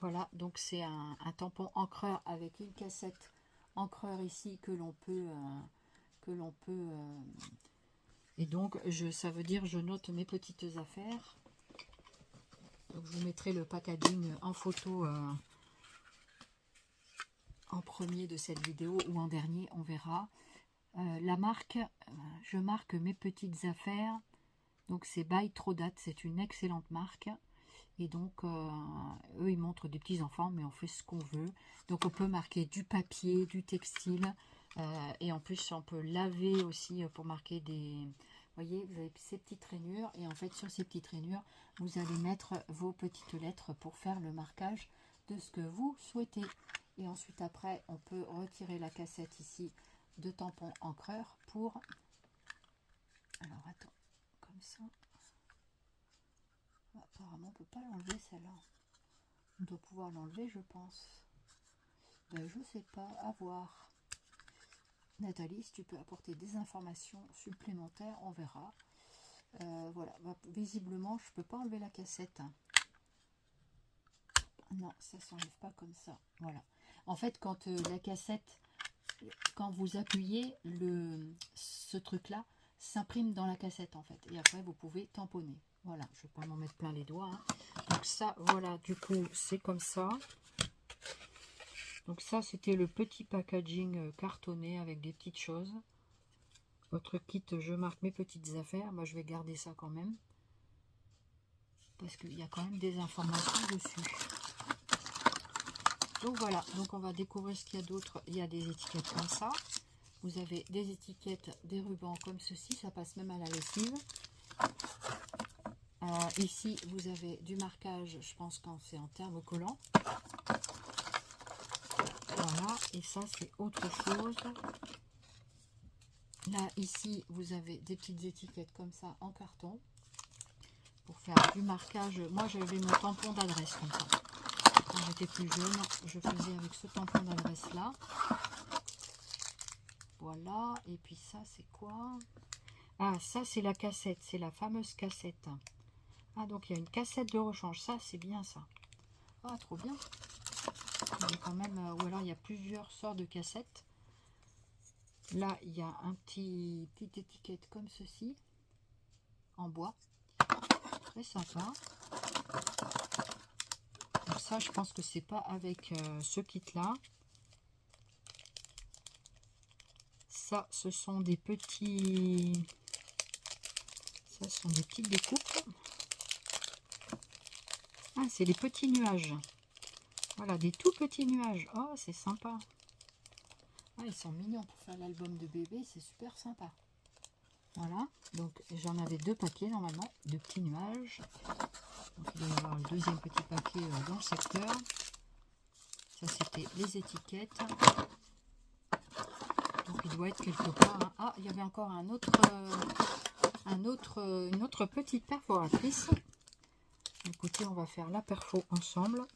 Voilà, donc c'est un tampon encreur avec une cassette encreur ici que l'on peut... Et donc, ça veut dire je note mes petites affaires. Donc, je vous mettrai le packaging en photo en premier de cette vidéo ou en dernier, on verra. La marque, je marque mes petites affaires. Donc c'est By Trodat, c'est une excellente marque. Et donc eux ils montrent des petits enfants, mais on fait ce qu'on veut. Donc on peut marquer du papier, du textile. Et en plus on peut laver aussi pour marquer des... Vous voyez, vous avez ces petites rainures. Et en fait sur ces petites rainures, vous allez mettre vos petites lettres pour faire le marquage de ce que vous souhaitez. Et ensuite après, on peut retirer la cassette ici de tampon encreur pour... Alors attends. Comme ça. Apparemment, on ne peut pas l'enlever celle-là. On doit pouvoir l'enlever, je pense. Ben, je sais pas, à voir. Nathalie, si tu peux apporter des informations supplémentaires, on verra. Voilà, visiblement, je peux pas enlever la cassette. Non, ça s'enlève pas comme ça. Voilà. En fait, quand la cassette, quand vous appuyez, ce truc-là s'imprime dans la cassette en fait. Et après, vous pouvez tamponner. Voilà, je ne vais pas m'en mettre plein les doigts. Hein. Donc ça, voilà, du coup, c'est comme ça. Donc ça, c'était le petit packaging cartonné avec des petites choses. Votre kit, je marque mes petites affaires. Moi, je vais garder ça quand même. Parce qu'il y a quand même des informations dessus. Donc voilà, donc on va découvrir ce qu'il y a d'autre. Il y a des étiquettes comme ça. Vous avez des étiquettes, des rubans comme ceci. Ça passe même à la lessive. Ici, vous avez du marquage, je pense quand c'est en thermocollant. Voilà, et ça c'est autre chose. Là, ici, vous avez des petites étiquettes comme ça en carton. Pour faire du marquage. Moi, j'avais mon tampon d'adresse comme ça. Quand j'étais plus jeune, je faisais avec ce tampon d'adresse là. Voilà, et puis ça c'est quoi? Ah, ça c'est la cassette, c'est la fameuse cassette. Ah, donc il y a une cassette de rechange, ça c'est bien ça. Ah, trop bien. Il y a quand même, ou alors il y a plusieurs sortes de cassettes. Là, il y a un petite étiquette comme ceci, en bois. Très sympa. Donc ça, je pense que c'est pas avec ce kit-là. Ça, ce sont des petits... Ça, ce sont des petites découpes. Ah, c'est des petits nuages. Voilà, des tout petits nuages. Oh, c'est sympa. Ah, ils sont mignons pour faire l'album de bébé. C'est super sympa. Voilà. Donc, j'en avais 2 paquets normalement. De petits nuages. Donc, il doit y avoir le deuxième petit paquet dans le secteur. Ça, c'était les étiquettes. Donc, il doit être quelque part. Hein. Ah, il y avait encore une autre petite perforatrice. Écoutez, on va faire la perfo ensemble.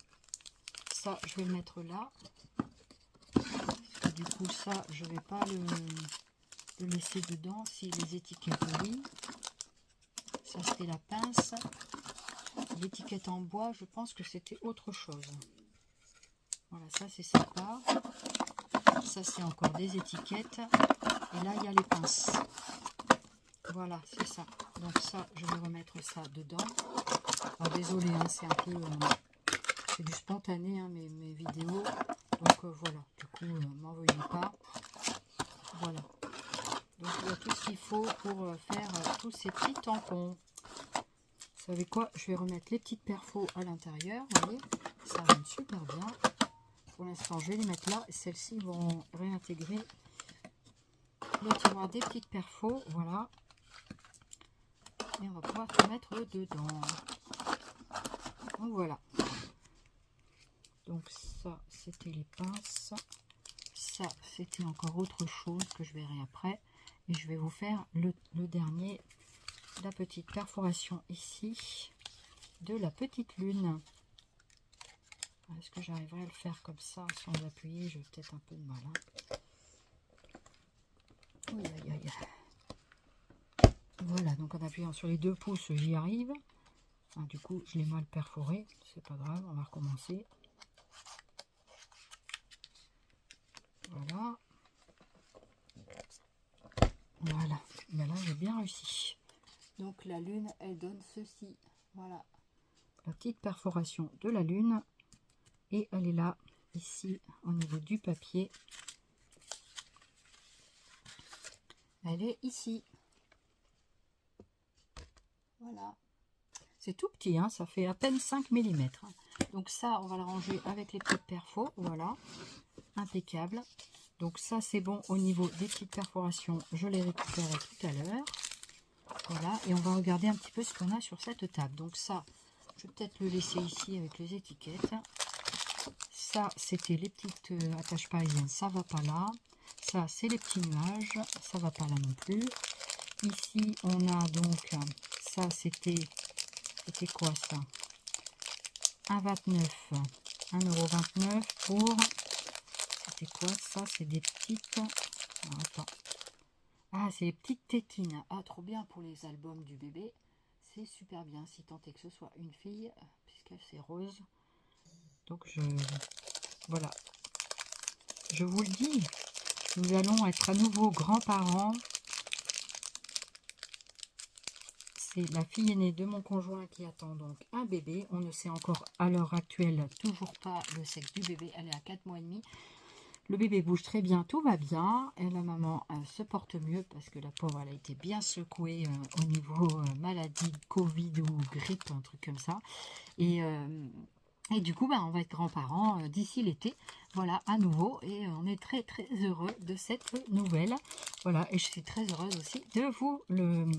Ça, je vais le mettre là. Du coup, ça, je vais pas le laisser dedans. Si les étiquettes, oui. Ça, c'était la pince. L'étiquette en bois, je pense que c'était autre chose. Voilà, ça, c'est sympa. Ça, c'est encore des étiquettes. Et là, il y a les pinces. Voilà, c'est ça. Donc ça, je vais remettre ça dedans. Alors, désolé, hein, c'est un peu... c'est du spontané, hein, mes vidéos. Donc voilà, du coup, m'en veuillez pas. Voilà. Donc il y a tout ce qu'il faut pour faire tous ces petits tampons. Vous savez quoi? Je vais remettre les petites perfos à l'intérieur. Vous voyez, ça rentre super bien. Pour l'instant, je vais les mettre là. Celles-ci vont réintégrer le tiroir des petites perfos. Voilà. Et on va pouvoir tout mettre dedans. Donc voilà. Donc ça, c'était les pinces. Ça, c'était encore autre chose que je verrai après. Et je vais vous faire le dernier, la petite perforation ici de la petite lune. Est-ce que j'arriverai à le faire comme ça sans appuyer? J'ai peut-être un peu de mal. Hein. Oui, aïe, aïe. Voilà, donc en appuyant sur les 2 pouces, j'y arrive. Enfin, du coup, je l'ai mal perforé. C'est pas grave, on va recommencer. Voilà. Voilà. Ben là, j'ai bien réussi. Donc, la lune, elle donne ceci. Voilà. La petite perforation de la lune. Et elle est là, ici, au niveau du papier. Elle est ici. Voilà. C'est tout petit, hein, ça fait à peine 5 mm. Donc ça, on va le ranger avec les petites perfos. Voilà. Impeccable. Donc ça, c'est bon au niveau des petites perforations. Je les récupérerai tout à l'heure. Voilà. Et on va regarder un petit peu ce qu'on a sur cette table. Donc ça, je vais peut-être le laisser ici avec les étiquettes. Ça, c'était les petites attaches parisiennes. Ça va pas là. Ça, c'est les petits nuages. Ça va pas là non plus. Ici, on a donc... Ça, c'était quoi ça? 1,29. 1,29 € pour... C'était quoi ça? C'est des petites... Alors, attends. Ah, c'est les petites tétines. Ah, trop bien pour les albums du bébé. C'est super bien, si tant est que ce soit une fille, puisqu'elle c'est rose. Donc, voilà. Je vous le dis, nous allons être à nouveau grands-parents. c'est la fille aînée de mon conjoint qui attend donc un bébé. On ne sait encore à l'heure actuelle toujours pas le sexe du bébé. Elle est à 4 mois et demi. Le bébé bouge très bien, tout va bien. Et la maman se porte mieux parce que la pauvre, elle a été bien secouée au niveau maladie, Covid ou grippe, un truc comme ça. Et du coup, on va être grands-parents d'ici l'été. Voilà, à nouveau. Et on est très, très heureux de cette nouvelle. Voilà, et je suis très heureuse aussi de vous le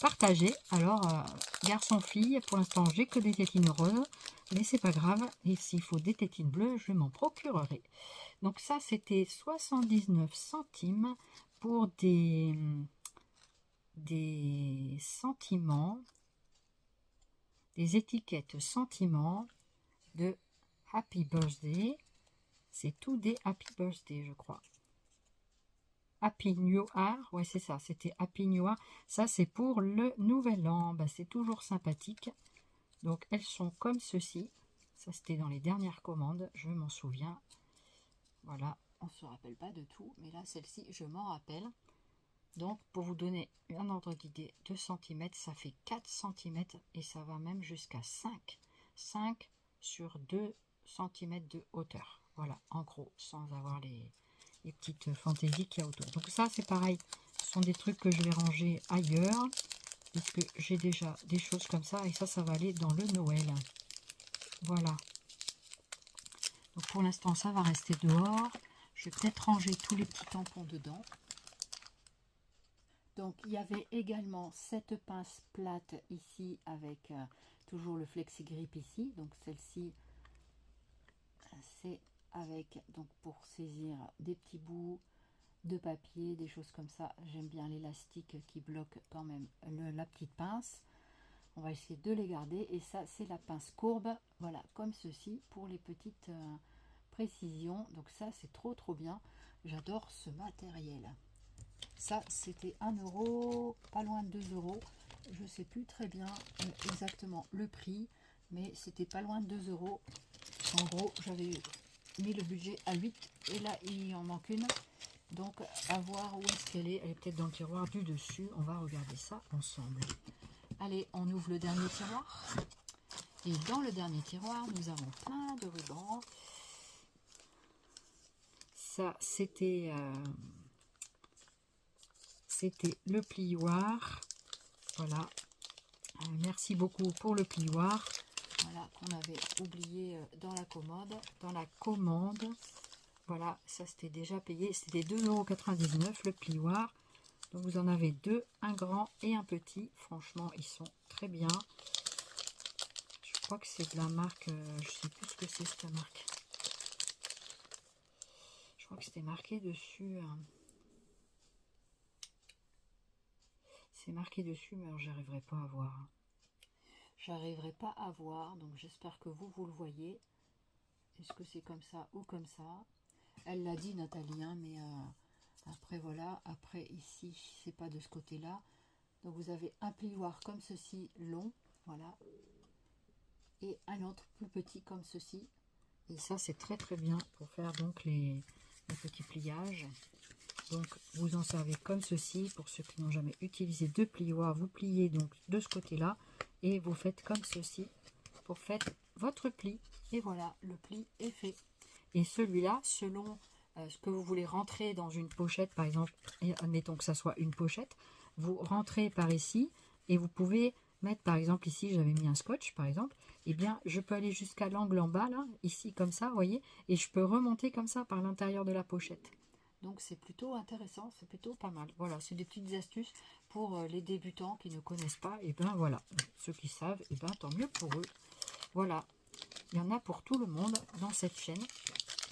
partager. Alors, garçon-fille, pour l'instant, j'ai que des tétines roses. Mais c'est pas grave. Et s'il faut des tétines bleues, je m'en procurerai. Donc ça, c'était 79 centimes pour des sentiments, des étiquettes sentiments de Happy Birthday. C'est tout des Happy Birthday, je crois. Happy New Year, ouais c'est ça, c'était Happy New Year. Ça c'est pour le nouvel an, c'est toujours sympathique. Donc elles sont comme ceci. Ça c'était dans les dernières commandes, je m'en souviens. Voilà, on ne se rappelle pas de tout, mais là celle-ci je m'en rappelle. Donc pour vous donner un ordre d'idée, 2 cm, ça fait 4 cm et ça va même jusqu'à 5 sur 2 cm de hauteur. Voilà, en gros, sans avoir les petites fantaisies qu'il y a autour. Donc ça, c'est pareil, ce sont des trucs que je vais ranger ailleurs, puisque j'ai déjà des choses comme ça, et ça va aller dans le Noël. Voilà. Donc pour l'instant, ça va rester dehors. Je vais peut-être ranger tous les petits tampons dedans. Donc il y avait également cette pince plate ici avec toujours le flexi-grip ici. Donc celle-ci, c'est avec, donc pour saisir des petits bouts de papier, des choses comme ça. J'aime bien l'élastique qui bloque quand même la petite pince. On va essayer de les garder. Et ça, c'est la pince courbe, voilà, comme ceci, pour les petites précisions. Donc ça, c'est trop bien. J'adore ce matériel. Ça, c'était 1 €, pas loin de 2 €. Je sais plus très bien exactement le prix, mais c'était pas loin de 2 €. En gros, j'avais mis le budget à 8 et là, il en manque une. Donc, à voir où est-ce qu'elle est. Elle est peut-être dans le tiroir du dessus. On va regarder ça ensemble. Allez, on ouvre le dernier tiroir. Et dans le dernier tiroir, nous avons plein de rubans. Ça, c'était le plioir. Voilà. Merci beaucoup pour le plioir. Voilà, qu'on avait oublié dans la commande. Voilà, ça c'était déjà payé. C'était 2,99 € le plioir. Donc vous en avez deux, un grand et un petit. Franchement, ils sont très bien. Je crois que c'est de la marque, je sais plus ce que c'est cette marque. Je crois que c'était marqué dessus. C'est marqué dessus, mais j'arriverai pas à voir. J'arriverai pas à voir, donc j'espère que vous le voyez. Est-ce que c'est comme ça ou comme ça? Elle l'a dit, Nathalie, hein, mais après voilà, après ici, c'est pas de ce côté-là. Donc vous avez un plioir comme ceci, long, voilà, et un autre plus petit comme ceci. Et ça, c'est très bien pour faire donc les petits pliages. Donc vous en servez comme ceci. Pour ceux qui n'ont jamais utilisé de plioir, vous pliez donc de ce côté-là et vous faites comme ceci pour faire votre pli. Et voilà, le pli est fait. Et celui-là, selon ce que vous voulez rentrer dans une pochette, par exemple, et admettons que ça soit une pochette, vous rentrez par ici et vous pouvez mettre, par exemple, ici, j'avais mis un scotch, par exemple, et bien, je peux aller jusqu'à l'angle en bas, là, ici, comme ça, vous voyez, et je peux remonter comme ça par l'intérieur de la pochette. Donc, c'est plutôt intéressant, c'est plutôt pas mal. Voilà, c'est des petites astuces pour les débutants qui ne connaissent pas, et bien voilà, ceux qui savent, et bien tant mieux pour eux. Voilà, il y en a pour tout le monde dans cette chaîne.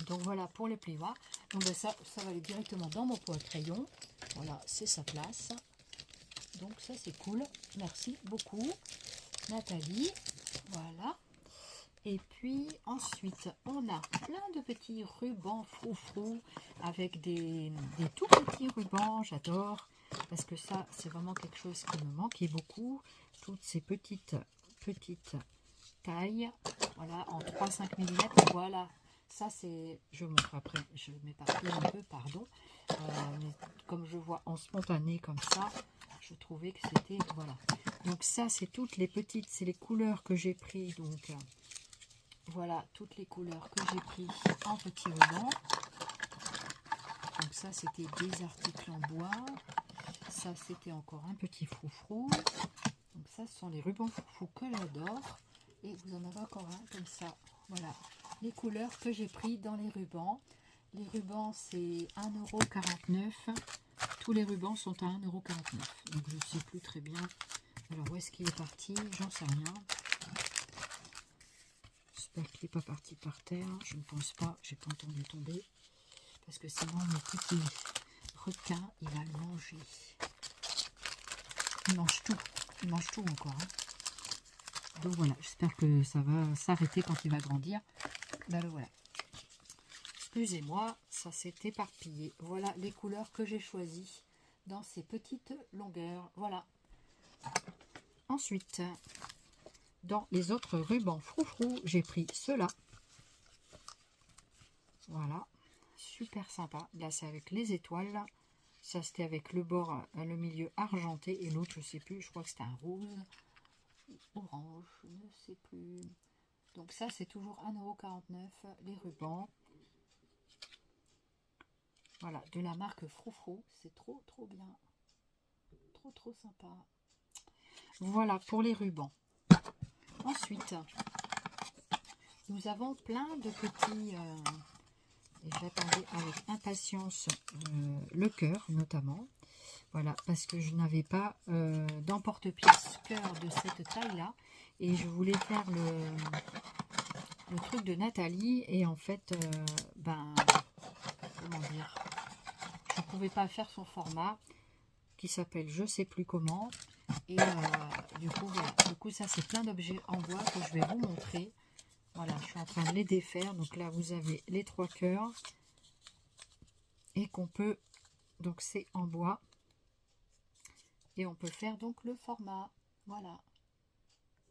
Donc voilà pour les plioirs. Donc ben ça va aller directement dans mon pot à crayon. Voilà, c'est sa place. Donc ça c'est cool. Merci beaucoup Nathalie. Voilà. Et puis ensuite on a plein de petits rubans froufrou avec des tout petits rubans. J'adore parce que ça c'est vraiment quelque chose qui me manquait beaucoup. Toutes ces petites tailles. Voilà, en 3-5 mm. Voilà. Ça, c'est, je montre après, je m'éparpille un peu, pardon. Mais comme je vois en spontané comme ça, Je trouvais que c'était... Voilà. Donc ça, c'est toutes les petites, c'est les couleurs que j'ai pris. Donc voilà, toutes les couleurs que j'ai pris en petits rubans. Donc ça, c'était des articles en bois. Ça, c'était encore un petit froufrou. Donc ça, ce sont les rubans froufrou que j'adore. Et vous en avez encore un comme ça. Voilà, les couleurs que j'ai pris dans les rubans. Les rubans, c'est 1,49 €. Tous les rubans sont à 1,49 €. Donc je ne sais plus très bien. Alors, où est-ce qu'il est parti? J'en sais rien. J'espère qu'il n'est pas parti par terre. Je ne pense pas. J'ai pas entendu tomber. Parce que sinon, mon petit requin, il va le manger. Il mange tout. Il mange tout encore. Hein. Donc voilà, j'espère que ça va s'arrêter quand il va grandir. Ben le voilà. Excusez-moi, ça s'est éparpillé. Voilà les couleurs que j'ai choisies dans ces petites longueurs. Voilà. Ensuite, dans les autres rubans froufrou, j'ai pris ceux-là. Voilà, super sympa. Là, c'est avec les étoiles. Là. Ça, c'était avec le bord, le milieu argenté. Et l'autre, je ne sais plus, je crois que c'était un rose, orange, je ne sais plus. Donc ça, c'est toujours 1,49 €, les rubans. Voilà, de la marque Froufrou. C'est trop, trop bien. Trop, trop sympa. Voilà pour les rubans. Ensuite, nous avons plein de petits... et j'attendais avec impatience le cœur, notamment. Voilà, parce que je n'avais pas d'emporte-pièce cœur de cette taille-là. Et je voulais faire le truc de Nathalie. Et en fait, comment dire, je ne pouvais pas faire son format qui s'appelle je sais plus comment. Et du coup, voilà. Du coup, ça, c'est plein d'objets en bois que je vais vous montrer. Voilà, je suis en train de les défaire. Donc là, vous avez les 3 cœurs. Et qu'on peut... Donc, c'est en bois. Et on peut faire donc le format. Voilà.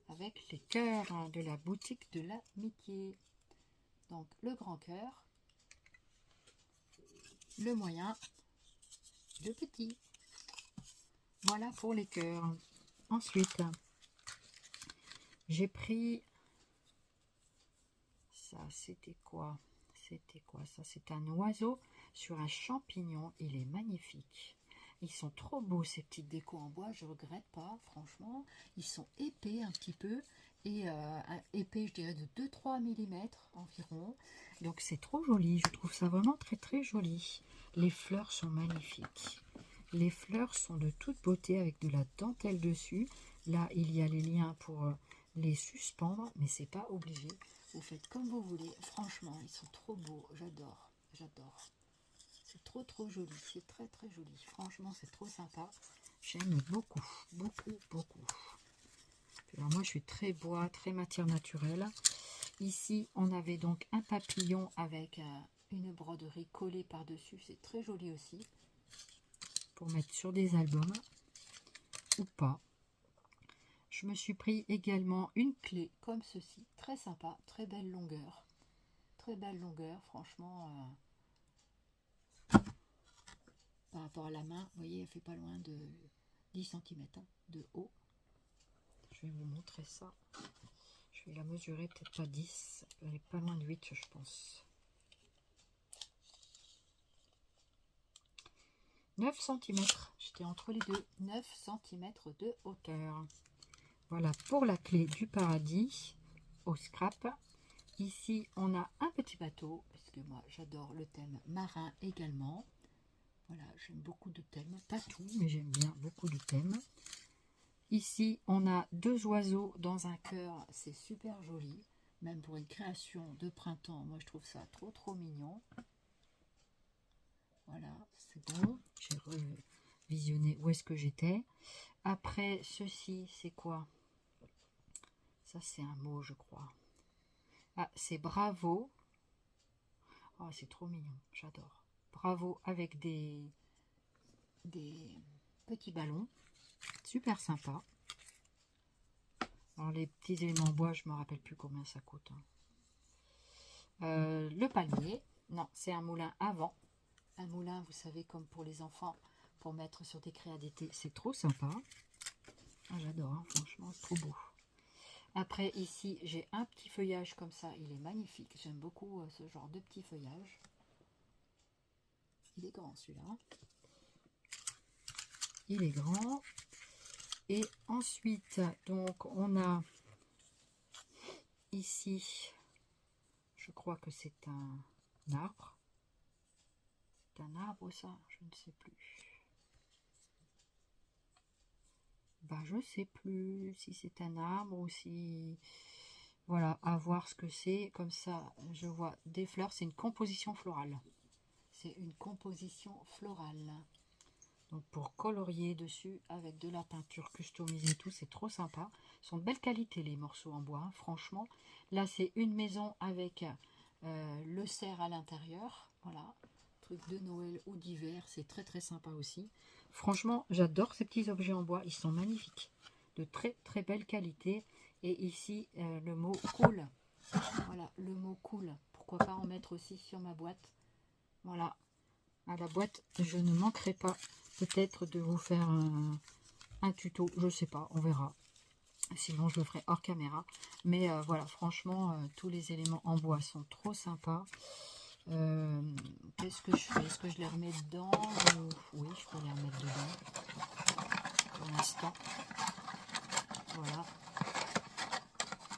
Avec les cœurs de la boutique de l'amitié. Donc, le grand cœur. Le moyen. Le petit. Voilà pour les cœurs. Ensuite, j'ai pris... Ça, c'était quoi? C'était quoi ça? C'est un oiseau sur un champignon. Il est magnifique. Ils sont trop beaux ces petites décos en bois. Je ne regrette pas, franchement. Ils sont épais un petit peu. Et épais, je dirais, de 2-3 mm environ. Donc c'est trop joli. Je trouve ça vraiment très très joli. Les fleurs sont magnifiques. Les fleurs sont de toute beauté avec de la dentelle dessus. Là, il y a les liens pour les suspendre, mais c'est pas obligé. Vous faites comme vous voulez. Franchement, ils sont trop beaux. J'adore. J'adore. C'est trop trop joli. C'est très très joli. Franchement, c'est trop sympa. J'aime beaucoup. Beaucoup, beaucoup. Alors moi, je suis très bois, très matière naturelle. Ici, on avait donc un papillon avec une broderie collée par-dessus. C'est très joli aussi. Pour mettre sur des albums. Ou pas. Je me suis pris également une clé comme ceci. Très sympa. Très belle longueur. Très belle longueur. Franchement... par rapport à la main, vous voyez, elle fait pas loin de 10 cm de haut. Je vais vous montrer ça. Je vais la mesurer, peut-être pas 10, elle est pas loin de 8, je pense. 9 cm, j'étais entre les deux, 9 cm de hauteur. Voilà pour la clé du paradis au scrap. Ici, on a un petit bateau, parce que moi, j'adore le thème marin également. Voilà, j'aime beaucoup de thèmes, pas tout, mais j'aime bien beaucoup de thèmes. Ici, on a 2 oiseaux dans un cœur, c'est super joli. Même pour une création de printemps, moi je trouve ça trop trop mignon. Voilà, c'est bon. J'ai revisionné où est-ce que j'étais. Après, ceci, c'est quoi? Ça, c'est un mot, je crois. Ah, c'est bravo. Oh, c'est trop mignon, j'adore. Bravo avec des petits ballons. Super sympa. Alors, les petits éléments en bois, je ne me rappelle plus combien ça coûte. Le palmier. Non, c'est un moulin à vent. Un moulin, vous savez, comme pour les enfants, pour mettre sur des créas d'été. C'est trop sympa. Ah, j'adore, hein, franchement, c'est trop beau. Après, ici, j'ai un petit feuillage comme ça. Il est magnifique. J'aime beaucoup ce genre de petit feuillage. Il est grand, celui-là. Il est grand. Et ensuite, donc, on a ici, je crois que c'est un arbre. C'est un arbre, ça? Je ne sais plus. Ben, je ne sais plus si c'est un arbre ou si... Voilà, à voir ce que c'est. Comme ça, je vois des fleurs. C'est une composition florale. C'est une composition florale. Donc, pour colorier dessus avec de la peinture customisée et tout, c'est trop sympa. Ils sont de belle qualité, les morceaux en bois, hein, franchement. Là, c'est une maison avec le cerf à l'intérieur. Voilà, truc de Noël ou d'hiver. C'est très, très sympa aussi. Franchement, j'adore ces petits objets en bois. Ils sont magnifiques. De très, très belle qualité. Et ici, le mot cool. Voilà, le mot cool. Pourquoi pas en mettre aussi sur ma boîte. Voilà. À la boîte, je ne manquerai pas peut-être de vous faire un tuto. Je sais pas, on verra. Sinon, je le ferai hors caméra. Mais voilà, franchement, tous les éléments en bois sont trop sympas. Qu'est-ce que je fais? Est-ce que je les remets dedans? Oui, je peux les remettre dedans. Pour l'instant. Voilà.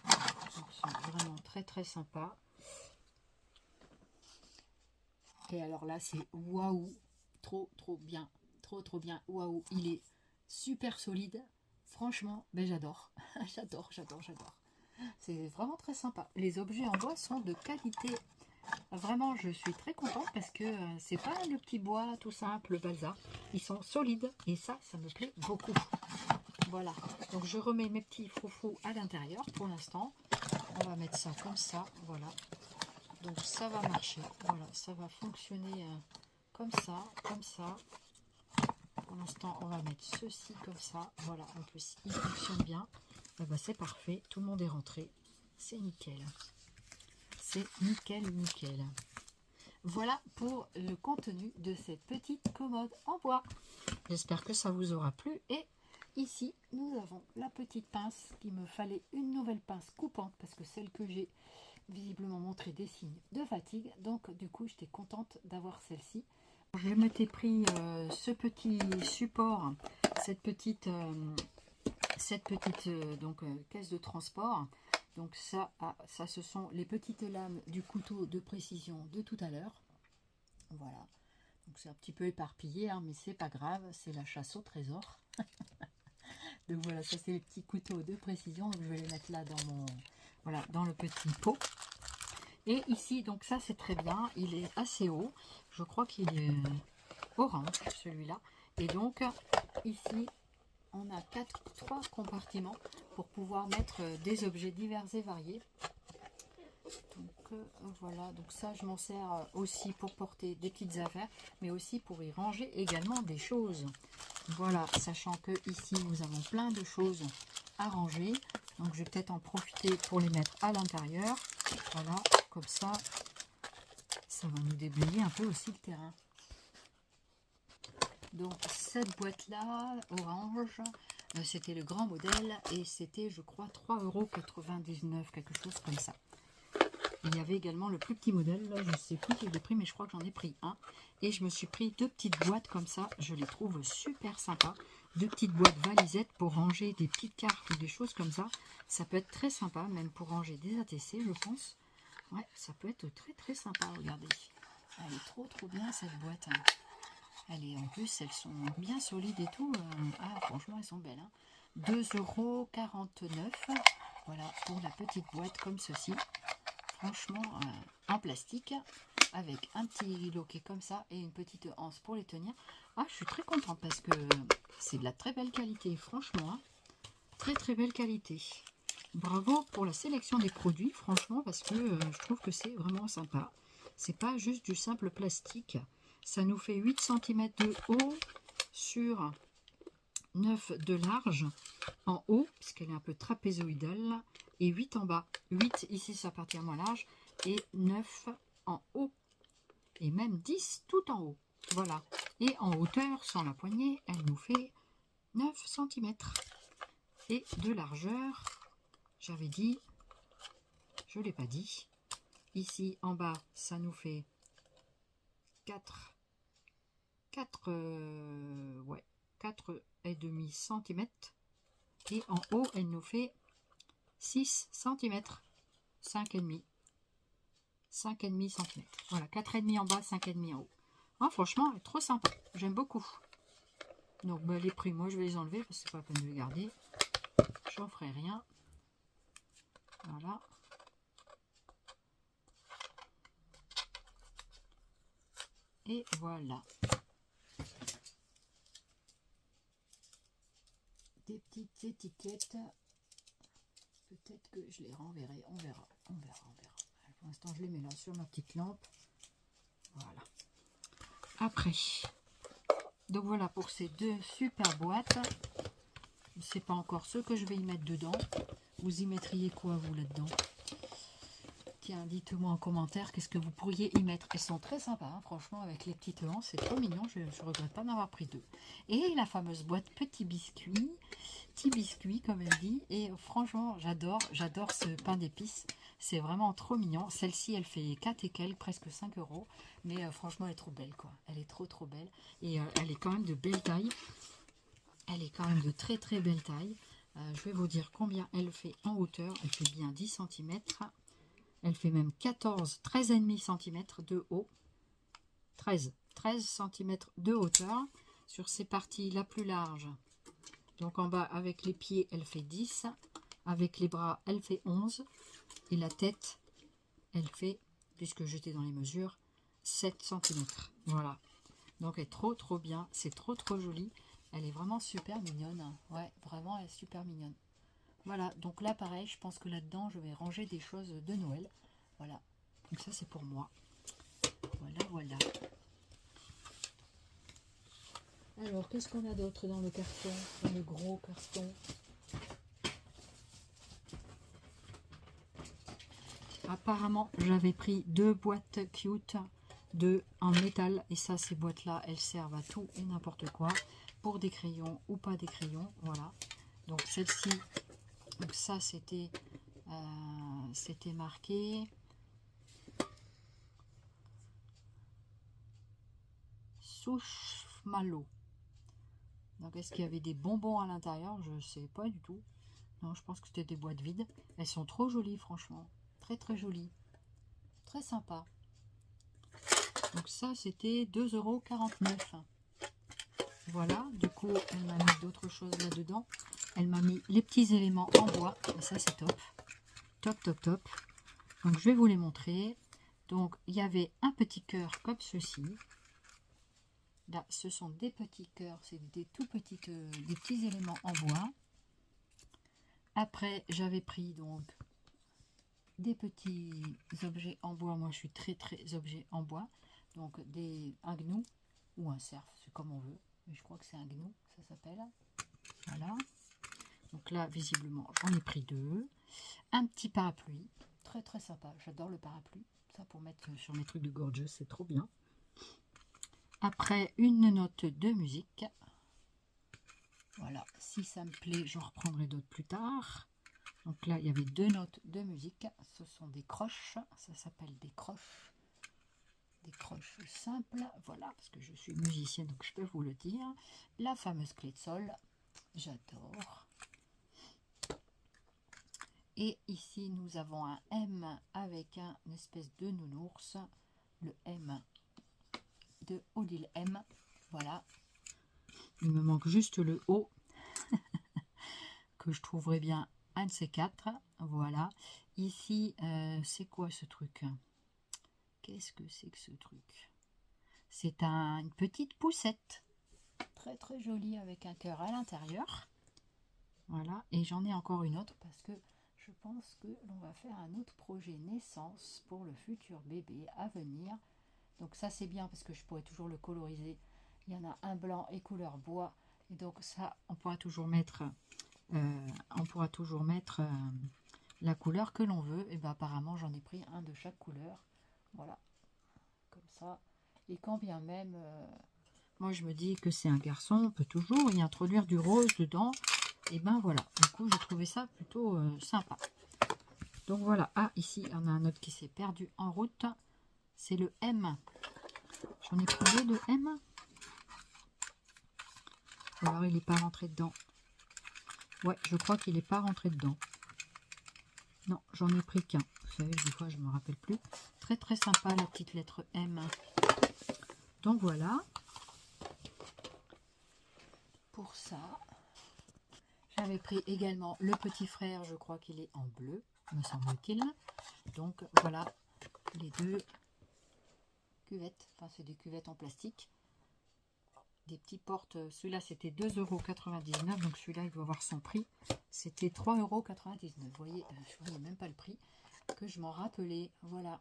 Ils sont vraiment très très sympas. Et alors là, c'est waouh, trop bien, trop bien, waouh, il est super solide. Franchement, ben j'adore, j'adore. C'est vraiment très sympa. Les objets en bois sont de qualité. Vraiment, je suis très contente parce que c'est pas le petit bois tout simple, le balsa. Ils sont solides et ça me plaît beaucoup. Voilà, donc je remets mes petits froufrous à l'intérieur pour l'instant. On va mettre ça comme ça, voilà. Donc ça va marcher, voilà, ça va fonctionner comme ça, comme ça. Pour l'instant, on va mettre ceci comme ça, voilà, en plus il fonctionne bien. Et ben, c'est parfait, tout le monde est rentré, c'est nickel. C'est nickel, nickel. Voilà pour le contenu de cette petite commode en bois. J'espère que ça vous aura plu. Et ici, nous avons la petite pince qu'il me fallait une nouvelle pince coupante parce que celle que j'ai visiblement montré des signes de fatigue. Donc, du coup, j'étais contente d'avoir celle-ci. Je m'étais pris ce petit support, cette petite caisse de transport. Donc ça, ce sont les petites lames du couteau de précision de tout à l'heure. Voilà. Donc c'est un petit peu éparpillé, hein, mais c'est pas grave, c'est la chasse au trésor. Donc voilà, ça c'est les petits couteaux de précision. Donc je vais les mettre là dans mon, voilà, dans le petit pot. Et ici, donc ça c'est très bien, il est assez haut. Je crois qu'il est orange celui-là. Et donc ici, on a 3 compartiments pour pouvoir mettre des objets divers et variés. Donc voilà, donc ça je m'en sers aussi pour porter des petites affaires, mais aussi pour y ranger également des choses. Voilà, sachant que ici nous avons plein de choses à ranger. Donc je vais peut-être en profiter pour les mettre à l'intérieur. Voilà, comme ça, ça va nous déblayer un peu aussi le terrain. Donc cette boîte là orange, c'était le grand modèle et c'était je crois 3,99 €, quelque chose comme ça. Il y avait également le plus petit modèle, là, je ne sais plus quel est le prix, mais je crois que j'en ai pris un. Et je me suis pris 2 petites boîtes comme ça, je les trouve super sympas. 2 petites boîtes valisettes pour ranger des petites cartes ou des choses comme ça. Ça peut être très sympa, même pour ranger des ATC je pense. Ouais, ça peut être très très sympa, regardez. Elle est trop bien cette boîte, hein. Elle est, en plus, elles sont bien solides et tout. Ah, franchement, elles sont belles, hein. 2,49 €. Voilà, pour la petite boîte comme ceci. Franchement, en plastique, avec un petit loquet comme ça et une petite anse pour les tenir. Ah, je suis très contente parce que c'est de la très belle qualité, franchement. Hein. Très belle qualité. Bravo pour la sélection des produits, franchement, parce que je trouve que c'est vraiment sympa. C'est pas juste du simple plastique. Ça nous fait 8 cm de haut sur 9 de large en haut, puisqu'elle est un peu trapézoïdale, et 8 en bas. 8 ici, ça partit à moins large, et 9 en haut, et même 10 tout en haut. Voilà, Et en hauteur, sans la poignée, elle nous fait 9 cm. Et de largeur, j'avais dit, je ne l'ai pas dit, ici en bas, ça nous fait 4,5 cm. Et en haut, elle nous fait 6 cm. 5,5 cm. Voilà, 4,5 en bas, 5,5 en haut. Ah, franchement, elle est trop sympa. J'aime beaucoup. Donc, bah, les prix, moi, je vais les enlever parce que c'est pas la peine de les garder. J'en ferai rien. Voilà. Et voilà. Des petites étiquettes. Peut-être que je les renverrai. On verra. On verra. On verra. Pour l'instant, je les mets là sur ma petite lampe. Voilà. Après. Donc voilà pour ces deux super boîtes. Je ne sais pas encore ce que je vais y mettre dedans. Vous y mettriez quoi vous là-dedans? Tiens, dites-moi en commentaire qu'est-ce que vous pourriez y mettre. Elles sont très sympas, hein, franchement, avec les petites hanches, c'est trop mignon. Je ne regrette pas d'avoir pris deux. Et la fameuse boîte petit biscuit comme elle dit. Et franchement, j'adore ce pain d'épices. C'est vraiment trop mignon. Celle-ci, elle fait 4 et quelques, presque 5 €. Mais franchement, elle est trop belle, quoi. Elle est trop belle. Et elle est quand même de belle taille. Elle est quand même de très belle taille. Je vais vous dire combien elle fait en hauteur. Elle fait bien 10 cm. Elle fait même 13,5 cm de haut. 13 cm de hauteur. Sur ces parties la plus large. Donc en bas avec les pieds, elle fait 10. Avec les bras, elle fait 11. Et la tête, elle fait, puisque j'étais dans les mesures, 7 cm. Voilà. Donc elle est trop bien. C'est trop joli. Elle est vraiment super mignonne. Ouais, vraiment, elle est super mignonne. Voilà, donc là, pareil, je pense que là-dedans, je vais ranger des choses de Noël. Voilà. Donc ça, c'est pour moi. Voilà. Alors, qu'est-ce qu'on a d'autre dans le carton? Dans le gros carton? Apparemment, j'avais pris deux boîtes cute, deux en métal. Et ça, ces boîtes-là, elles servent à tout et n'importe quoi. Pour des crayons ou pas des crayons. Voilà. Donc, celle-ci, donc ça, c'était marqué Souche-Malo. Donc, est-ce qu'il y avait des bonbons à l'intérieur? Je ne sais pas du tout. Non, je pense que c'était des boîtes vides. Elles sont trop jolies, franchement. Très jolies. Très sympa. Donc ça, c'était 2,49 €. Voilà. Du coup, elle m'a mis d'autres choses là-dedans. Elle m'a mis les petits éléments en bois. Et ça, c'est top. Top. Donc, je vais vous les montrer. Donc, il y avait un petit cœur comme ceci. Là, ce sont des petits cœurs. C'est des des petits éléments en bois. Après, j'avais pris donc des petits objets en bois. Moi, je suis très objet en bois. Donc, un gnou ou un cerf, c'est comme on veut. Mais je crois que c'est un gnou, ça s'appelle. Voilà. Donc là, visiblement, j'en ai pris deux. Un petit parapluie. Très sympa. J'adore le parapluie. Ça, pour mettre sur mes trucs de gorgeous, c'est trop bien. Après, une note de musique. Voilà. Si ça me plaît, j'en reprendrai d'autres plus tard. Donc là, il y avait deux notes de musique. Ce sont des croches. Ça s'appelle des croches. Des croches simples. Voilà, parce que je suis musicienne, donc je peux vous le dire. La fameuse clé de sol. J'adore. Et ici, nous avons un M avec une espèce de nounours. Le M de Odile M. Voilà. Il me manque juste le O. que je trouverai bien un de ces quatre. Voilà. Ici, c'est quoi ce truc? Qu'est-ce que c'est que ce truc? C'est une petite poussette. Très jolie avec un cœur à l'intérieur. Voilà. Et j'en ai encore une autre parce que je pense que l'on va faire un autre projet naissance pour le futur bébé à venir. Donc ça c'est bien parce que je pourrais toujours le coloriser. Il y en a un blanc et couleur bois. Et donc ça, on pourra toujours mettre, la couleur que l'on veut. Et bien apparemment j'en ai pris un de chaque couleur. Voilà. Comme ça. Et quand bien même, Moi, je me dis que c'est un garçon, on peut toujours y introduire du rose dedans. Et ben voilà, du coup, j'ai trouvé ça plutôt sympa. Donc voilà, ah, ici, il y en a un autre qui s'est perdu en route. C'est le M. J'en ai trouvé le M. Ou alors, il n'est pas rentré dedans. Ouais, je crois qu'il n'est pas rentré dedans. Non, j'en ai pris qu'un. Vous savez, des fois, je ne me rappelle plus. Très, très sympa, la petite lettre M. Donc voilà. Pour ça, j'avais pris également le petit frère. Je crois qu'il est en bleu, me semble-t-il. Donc voilà, les deux cuvettes. Enfin, c'est des cuvettes en plastique. Des petits portes. Celui-là, c'était 2,99 €. Donc celui-là, il doit avoir son prix. C'était 3,99 €. Vous voyez, je ne voyais même pas le prix. Que je m'en rappelais. Voilà.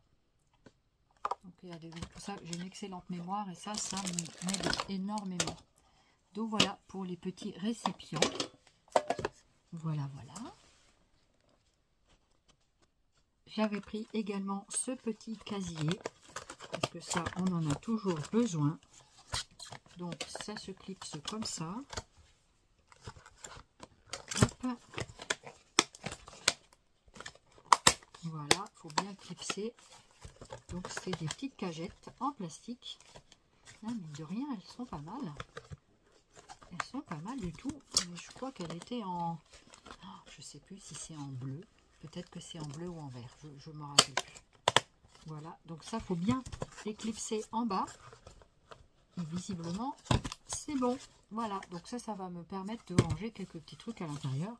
Donc il y a tout ça. J'ai une excellente mémoire et ça m'aide énormément. Donc voilà pour les petits récipients. Voilà, voilà. J'avais pris également ce petit casier. Parce que ça, on en a toujours besoin. Donc ça se clipse comme ça. Hop. Voilà, il faut bien clipser. Donc c'est des petites cagettes en plastique. Ah, mais de rien, elles sont pas mal. Elles sont pas mal du tout. Mais je crois qu'elle était en... Oh, je sais plus si c'est en bleu. Peut-être que c'est en bleu ou en vert. Je ne me rappelle plus. Voilà, donc ça, faut bien les clipser en bas. Et visiblement, c'est bon. Voilà, donc ça va me permettre de ranger quelques petits trucs à l'intérieur.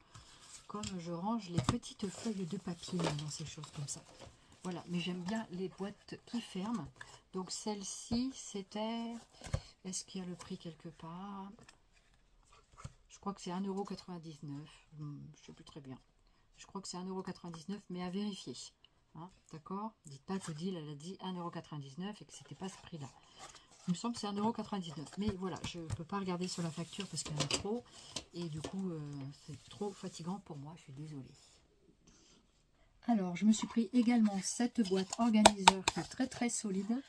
Comme je range les petites feuilles de papier dans ces choses comme ça. Voilà, mais j'aime bien les boîtes qui ferment. Donc celle-ci, c'était... Est-ce qu'il y a le prix quelque part? Je crois que c'est 1,99 €. Je ne sais plus très bien. Je crois que c'est 1,99 €, mais à vérifier. Hein, d'accord? Dites pas que Odile, elle a dit 1,99 € et que c'était pas ce prix-là. Il me semble que c'est 1,99 €. Mais voilà, je ne peux pas regarder sur la facture parce qu'il y en a trop. Et du coup, c'est trop fatigant pour moi. Je suis désolée. Alors, je me suis pris également cette boîte organiseur qui est très très solide.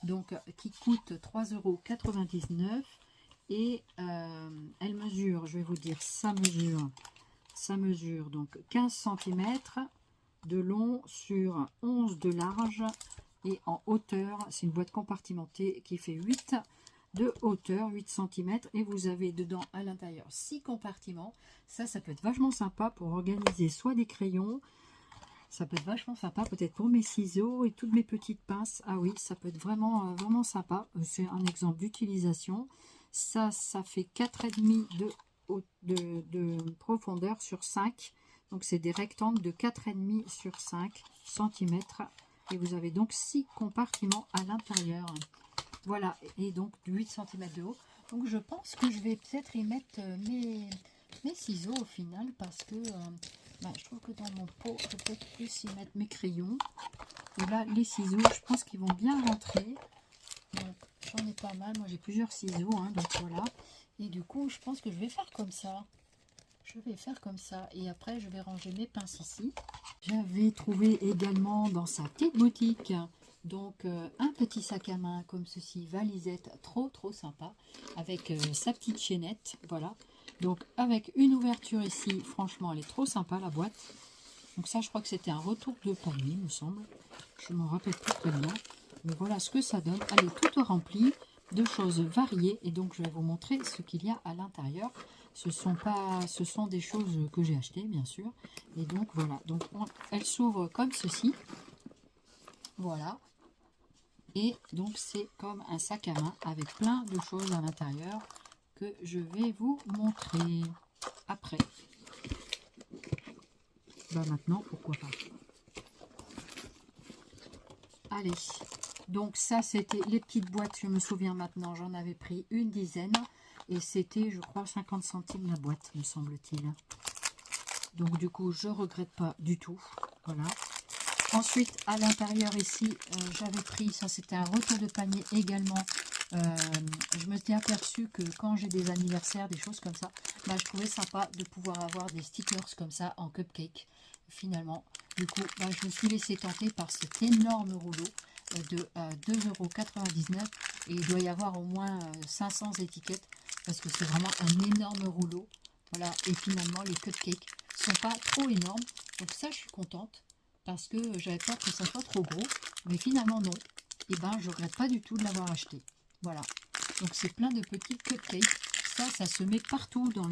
Donc, qui coûte 3,99 € et elle mesure, je vais vous dire, ça mesure donc 15 cm de long sur 11 de large et en hauteur. C'est une boîte compartimentée qui fait 8 de hauteur, 8 cm, et vous avez dedans à l'intérieur 6 compartiments. Ça peut être vachement sympa pour organiser soit des crayons. Ça peut être vachement sympa, peut-être pour mes ciseaux et toutes mes petites pinces. Ah oui, ça peut être vraiment, vraiment sympa. C'est un exemple d'utilisation. Ça fait 4,5 de profondeur sur 5. Donc, c'est des rectangles de 4,5 sur 5 cm. Et vous avez donc 6 compartiments à l'intérieur. Voilà, et donc 8 cm de haut. Donc, je pense que je vais peut-être y mettre mes ciseaux au final parce que... je trouve que dans mon pot, je peux peut-être plus y mettre mes crayons. Et là, les ciseaux, je pense qu'ils vont bien rentrer. Donc, j'en ai pas mal. Moi, j'ai plusieurs ciseaux. Hein, donc, voilà. Et du coup, je pense que je vais faire comme ça. Je vais faire comme ça. Et après, je vais ranger mes pinces ici. J'avais trouvé également dans sa petite boutique, donc, un petit sac à main comme ceci, valisette, trop sympa. Avec sa petite chaînette. Voilà. Donc avec une ouverture ici, franchement elle est trop sympa la boîte. Donc ça je crois que c'était un retour de panier il me semble. Je ne m'en rappelle plus très bien. Mais voilà ce que ça donne. Elle est toute remplie de choses variées. Et donc je vais vous montrer ce qu'il y a à l'intérieur. Ce sont des choses que j'ai achetées bien sûr. Et donc voilà. Donc elle s'ouvre comme ceci. Voilà. Et donc c'est comme un sac à main avec plein de choses à l'intérieur que je vais vous montrer après. Maintenant, pourquoi pas. Allez, donc ça c'était les petites boîtes, je me souviens maintenant, j'en avais pris une dizaine et c'était je crois 50 centimes la boîte me semble-t-il. Donc du coup je regrette pas du tout. Voilà. Ensuite à l'intérieur ici j'avais pris, ça c'était un retour de panier également. Je me suis aperçue que quand j'ai des anniversaires, des choses comme ça, je trouvais sympa de pouvoir avoir des stickers comme ça en cupcake. Finalement, du coup, je me suis laissé tenter par cet énorme rouleau de 2,99 € et il doit y avoir au moins 500 étiquettes parce que c'est vraiment un énorme rouleau. Voilà, et finalement les cupcakes sont pas trop énormes, donc ça je suis contente parce que j'avais peur que ça soit trop gros, mais finalement non. Et ben je regrette pas du tout de l'avoir acheté. Voilà, donc c'est plein de petits cupcakes. Ça se met partout dans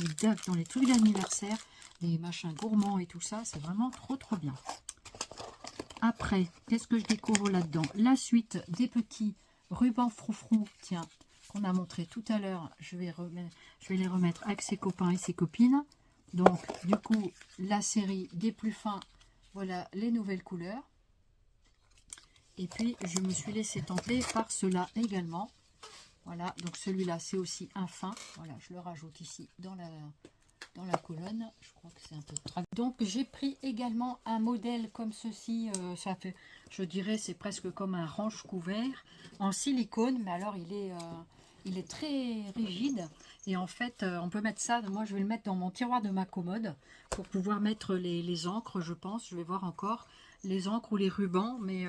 les trucs d'anniversaire, des machins gourmands et tout ça, c'est vraiment trop bien. Après, qu'est-ce que je découvre là-dedans? La suite des petits rubans froufrou, tiens, qu'on a montré tout à l'heure. Je vais les remettre avec ses copains et ses copines. Donc, du coup, la série des plus fins, voilà les nouvelles couleurs. Et puis, je me suis laissé tenter par cela également. Voilà, donc celui-là, c'est aussi un fin. Voilà, je le rajoute ici dans la colonne. Je crois que c'est un peu trac. Donc j'ai pris également un modèle comme ceci. Ça fait, je dirais, c'est presque comme un range couvert en silicone, mais alors il est très rigide. Et en fait, on peut mettre ça. Moi, je vais le mettre dans mon tiroir de ma commode pour pouvoir mettre les encres, je pense. Je vais voir encore les encres ou les rubans, mais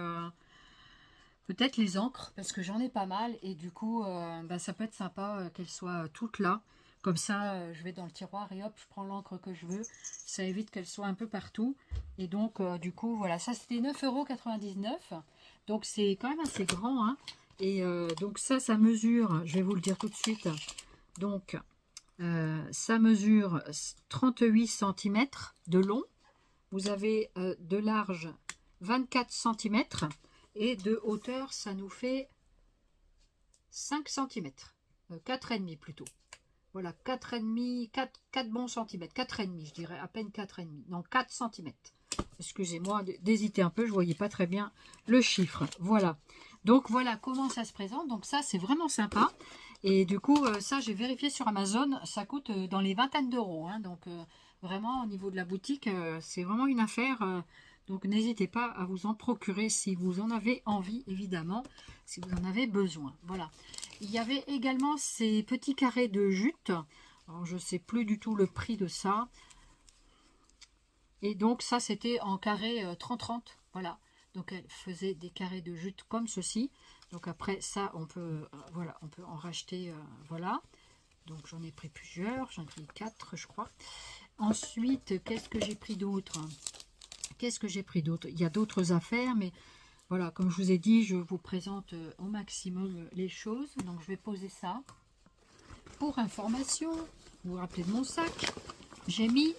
peut-être les encres, parce que j'en ai pas mal. Et du coup, bah, ça peut être sympa qu'elles soient toutes là. Comme ça, je vais dans le tiroir et hop, je prends l'encre que je veux. Ça évite qu'elle soit un peu partout. Et donc, du coup, voilà, ça c'était 9,99 €. Donc, c'est quand même assez grand. Hein. Et donc, ça mesure, je vais vous le dire tout de suite. Donc, ça mesure 38 cm de long. Vous avez de large 24 cm. Et de hauteur, ça nous fait 5 cm. 4,5 plutôt. Voilà, 4,5, 4 bons centimètres, 4,5 je dirais, à peine 4,5, non 4 cm. Excusez-moi d'hésiter un peu, je ne voyais pas très bien le chiffre. Voilà, donc voilà comment ça se présente. Donc ça, c'est vraiment sympa. Et du coup, ça, j'ai vérifié sur Amazon, ça coûte dans les vingtaines d'euros. Hein, donc vraiment, au niveau de la boutique, c'est vraiment une affaire. Donc n'hésitez pas à vous en procurer si vous en avez envie, évidemment, si vous en avez besoin. Voilà. Il y avait également ces petits carrés de jute. Alors, je ne sais plus du tout le prix de ça. Et donc, ça, c'était en carré 30-30. Voilà. Donc, elle faisait des carrés de jute comme ceci. Donc, après, ça, on peut, voilà, on peut en racheter. Voilà. Donc, j'en ai pris plusieurs. J'en ai pris 4, je crois. Ensuite, qu'est-ce que j'ai pris d'autre? Qu'est-ce que j'ai pris d'autre? Il y a d'autres affaires, mais voilà, comme je vous ai dit, je vous présente au maximum les choses. Donc, je vais poser ça. Pour information, vous vous rappelez de mon sac, j'ai mis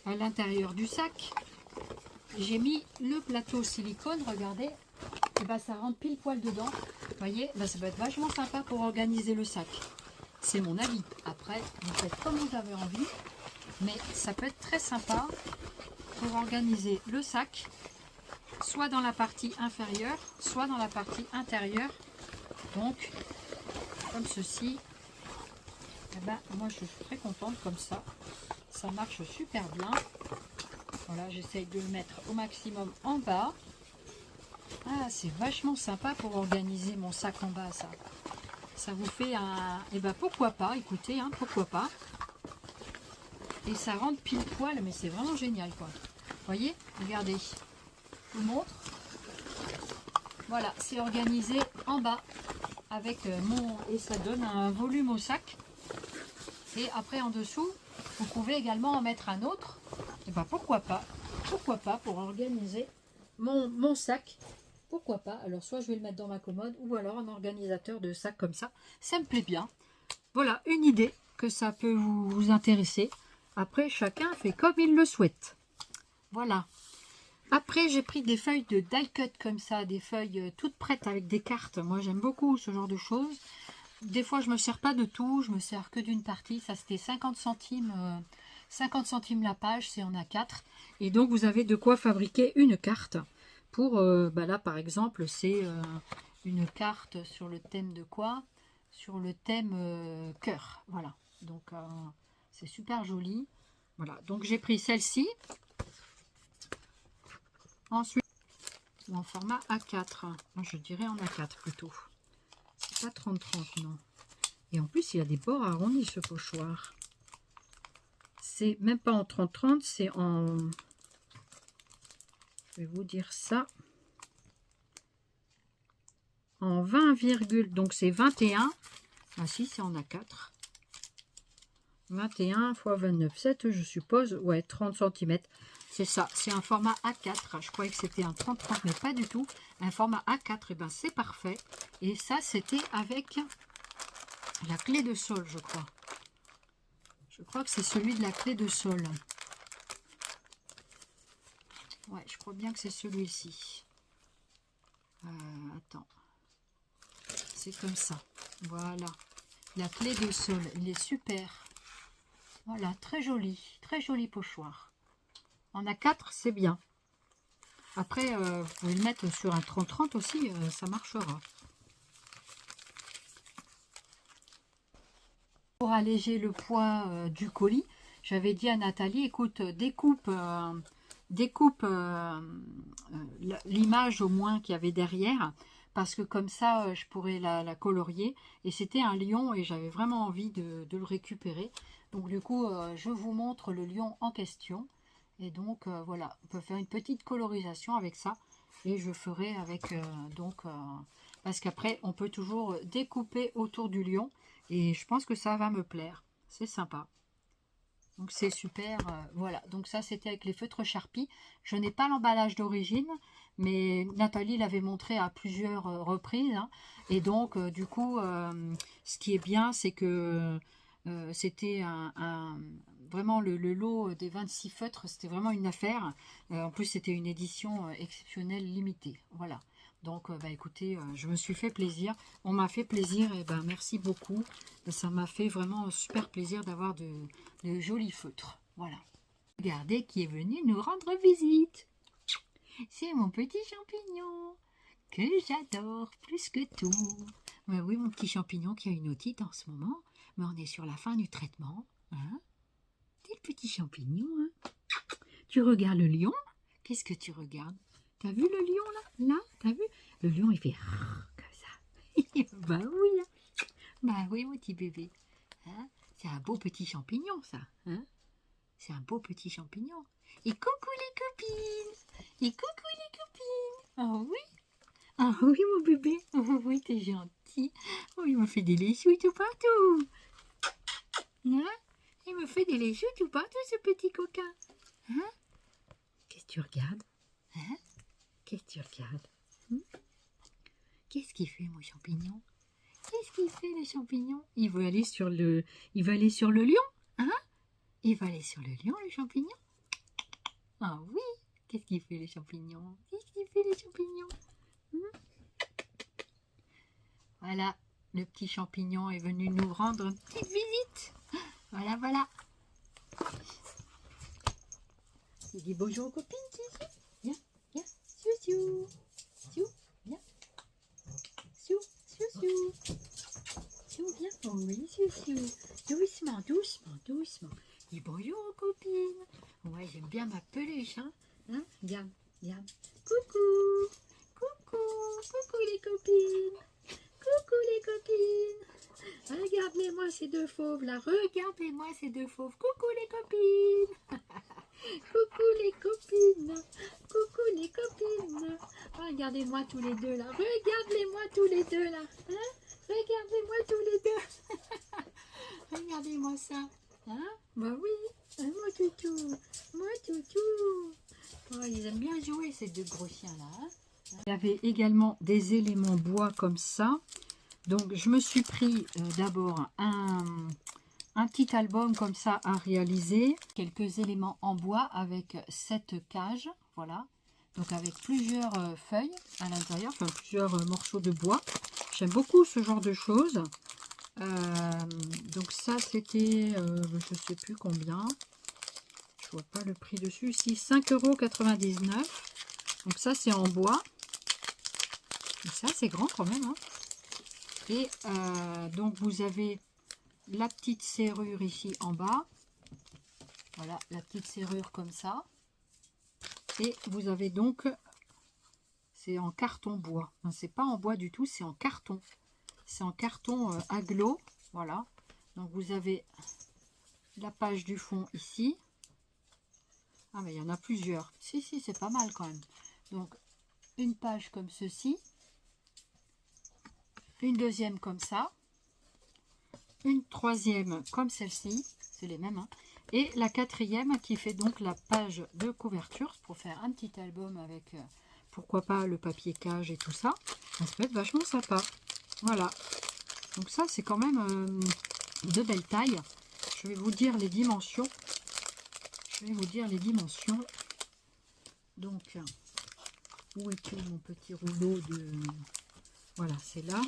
à l'intérieur du sac, j'ai mis le plateau silicone, regardez, et ben ça rentre pile poil dedans. Vous voyez, ben ça va être vachement sympa pour organiser le sac. C'est mon avis. Après, vous faites comme vous avez envie, mais ça peut être très sympa pour organiser le sac, soit dans la partie inférieure, soit dans la partie intérieure. Donc, comme ceci. Eh ben, moi, je suis très contente comme ça. Ça marche super bien. Voilà, j'essaye de le mettre au maximum en bas. Ah, c'est vachement sympa pour organiser mon sac en bas, ça. Ça vous fait un... Eh ben, pourquoi pas, écoutez, hein, pourquoi pas. Et ça rentre pile poil, mais c'est vraiment génial, quoi. Vous voyez, regardez. Je vous montre. Voilà, c'est organisé en bas avec mon... Et ça donne un volume au sac. Et après, en dessous, vous pouvez également en mettre un autre. Et ben pourquoi pas pour organiser mon sac. Pourquoi pas? Alors, soit je vais le mettre dans ma commode, ou alors un organisateur de sac comme ça. Ça me plaît bien. Voilà, une idée que ça peut vous intéresser. Après, chacun fait comme il le souhaite. Voilà. Après, j'ai pris des feuilles de die cut comme ça, des feuilles toutes prêtes avec des cartes. Moi, j'aime beaucoup ce genre de choses. Des fois, je ne me sers pas de tout, je me sers que d'une partie. Ça, c'était 50 centimes la page, c'est en A4. Et donc, vous avez de quoi fabriquer une carte. Pour, bah là, par exemple, c'est une carte sur le thème de quoi? Sur le thème cœur. Voilà. Donc, c'est super joli. Voilà. Donc, j'ai pris celle-ci. Ensuite, en format A4. Moi, je dirais en A4 plutôt. C'est pas 30-30, non. Et en plus, il a des bords arrondis, ce pochoir. C'est même pas en 30-30, c'est en... Je vais vous dire ça. en 20, donc c'est 21. Ah si, c'est en A4. 21 x 29,7, je suppose. Ouais, 30 cm. C'est ça, c'est un format A4. Je croyais que c'était un 30-30, mais pas du tout. Un format A4, et ben c'est parfait. Et ça, c'était avec la clé de sol, je crois. Je crois que c'est celui de la clé de sol. Ouais, je crois bien que c'est celui-ci. Attends. C'est comme ça. Voilà. La clé de sol, il est super. Voilà, très joli pochoir. En A4, c'est bien. Après, vous pouvez le mettre sur un 30-30 aussi, ça marchera. Pour alléger le poids du colis, j'avais dit à Nathalie, écoute, découpe l'image au moins qu'il y avait derrière, parce que comme ça, je pourrais la colorier. Et c'était un lion et j'avais vraiment envie de le récupérer. Donc du coup, je vous montre le lion en question. Et donc voilà, on peut faire une petite colorisation avec ça. Et je ferai avec parce qu'après on peut toujours découper autour du lion. Et je pense que ça va me plaire. C'est sympa. Donc c'est super. Voilà, donc ça c'était avec les feutres Sharpie. Je n'ai pas l'emballage d'origine, mais Nathalie l'avait montré à plusieurs reprises. Hein. Et donc du coup, ce qui est bien, c'est que c'était vraiment le lot des 26 feutres, c'était vraiment une affaire. En plus, c'était une édition exceptionnelle limitée. Voilà. Donc, bah, écoutez, je me suis fait plaisir. On m'a fait plaisir et ben merci beaucoup. Ça m'a fait vraiment super plaisir d'avoir de jolis feutres. Voilà. Regardez qui est venu nous rendre visite. C'est mon petit champignon que j'adore plus que tout. Ben oui, mon petit champignon qui a une otite en ce moment. Mais on est sur la fin du traitement. Hein? T'es le petit champignon. Hein? Tu regardes le lion? Qu'est-ce que tu regardes? T'as vu le lion là? Là, t'as vu? Le lion il fait comme ça. Bah oui. Hein? Bah oui, mon petit bébé. Hein? C'est un beau petit champignon ça. Hein? C'est un beau petit champignon. Et coucou les copines! Et coucou les copines! Oh oui! Ah oui, mon bébé! Oh oui, t'es gentil! Oh, il me fait des léchous tout partout! Hein? Il me fait des léchous tout partout, ce petit coquin! Hein? Qu'est-ce que tu regardes? Hein? Qu'est-ce que tu regardes? Qu'est-ce qu'il fait, mon champignon? Qu'est-ce qu'il fait, le champignon? Il veut aller sur le lion? Hein? Il va aller sur le lion, le champignon? Ah oui! Qu'est-ce qu'il fait, les champignons? Qu'est-ce qu'il fait, les champignons? Voilà, le petit champignon est venu nous rendre une petite visite. Voilà, voilà. Il dit bonjour aux copines, Cici. Viens, viens. Siou, siou. Siou, viens. Siou, siou, siou. Siou, viens. Oh oui, siou, siou. Doucement, doucement, doucement. Dis bonjour aux copines. Ouais, j'aime bien ma peluche, hein. Regarde, regarde. Coucou. Coucou. Coucou les copines. Coucou les copines. Regardez-moi ces deux fauves là. Regardez-moi ces deux fauves. Coucou les copines. Coucou les copines. Coucou les copines. Regardez-moi tous les deux là. Regardez-moi tous les deux là. Hein? Regardez-moi tous les deux. Regardez-moi ça. Hein? Bah oui. Moi toutou. Moi toutou. Oh, ils aiment bien jouer ces deux gros chiens là. Hein? Il y avait également des éléments bois comme ça. Donc je me suis pris d'abord un petit album comme ça à réaliser. Quelques éléments en bois avec cette cage. Voilà. Donc avec plusieurs feuilles à l'intérieur. Enfin plusieurs morceaux de bois. J'aime beaucoup ce genre de choses. Donc ça c'était je sais plus combien. Je vois pas le prix dessus. Ici 5,99 €. Donc ça c'est en bois. Et ça c'est grand quand même. Hein. Et donc vous avez la petite serrure ici en bas. Voilà la petite serrure comme ça. Et vous avez donc, c'est en carton bois. C'est pas en bois du tout, c'est en carton. C'est en carton aglo. Voilà. Donc vous avez la page du fond ici. Ah mais il y en a plusieurs. Si, c'est pas mal quand même. Donc une page comme ceci. une deuxième comme ça, une troisième comme celle-ci, c'est les mêmes, hein, et la quatrième qui fait donc la page de couverture pour faire un petit album avec, pourquoi pas, le papier cage et tout ça. Ça peut être vachement sympa. Voilà. Donc ça, c'est quand même de belle taille. Je vais vous dire les dimensions. Donc, où est-il mon petit rouleau de... Voilà, c'est là.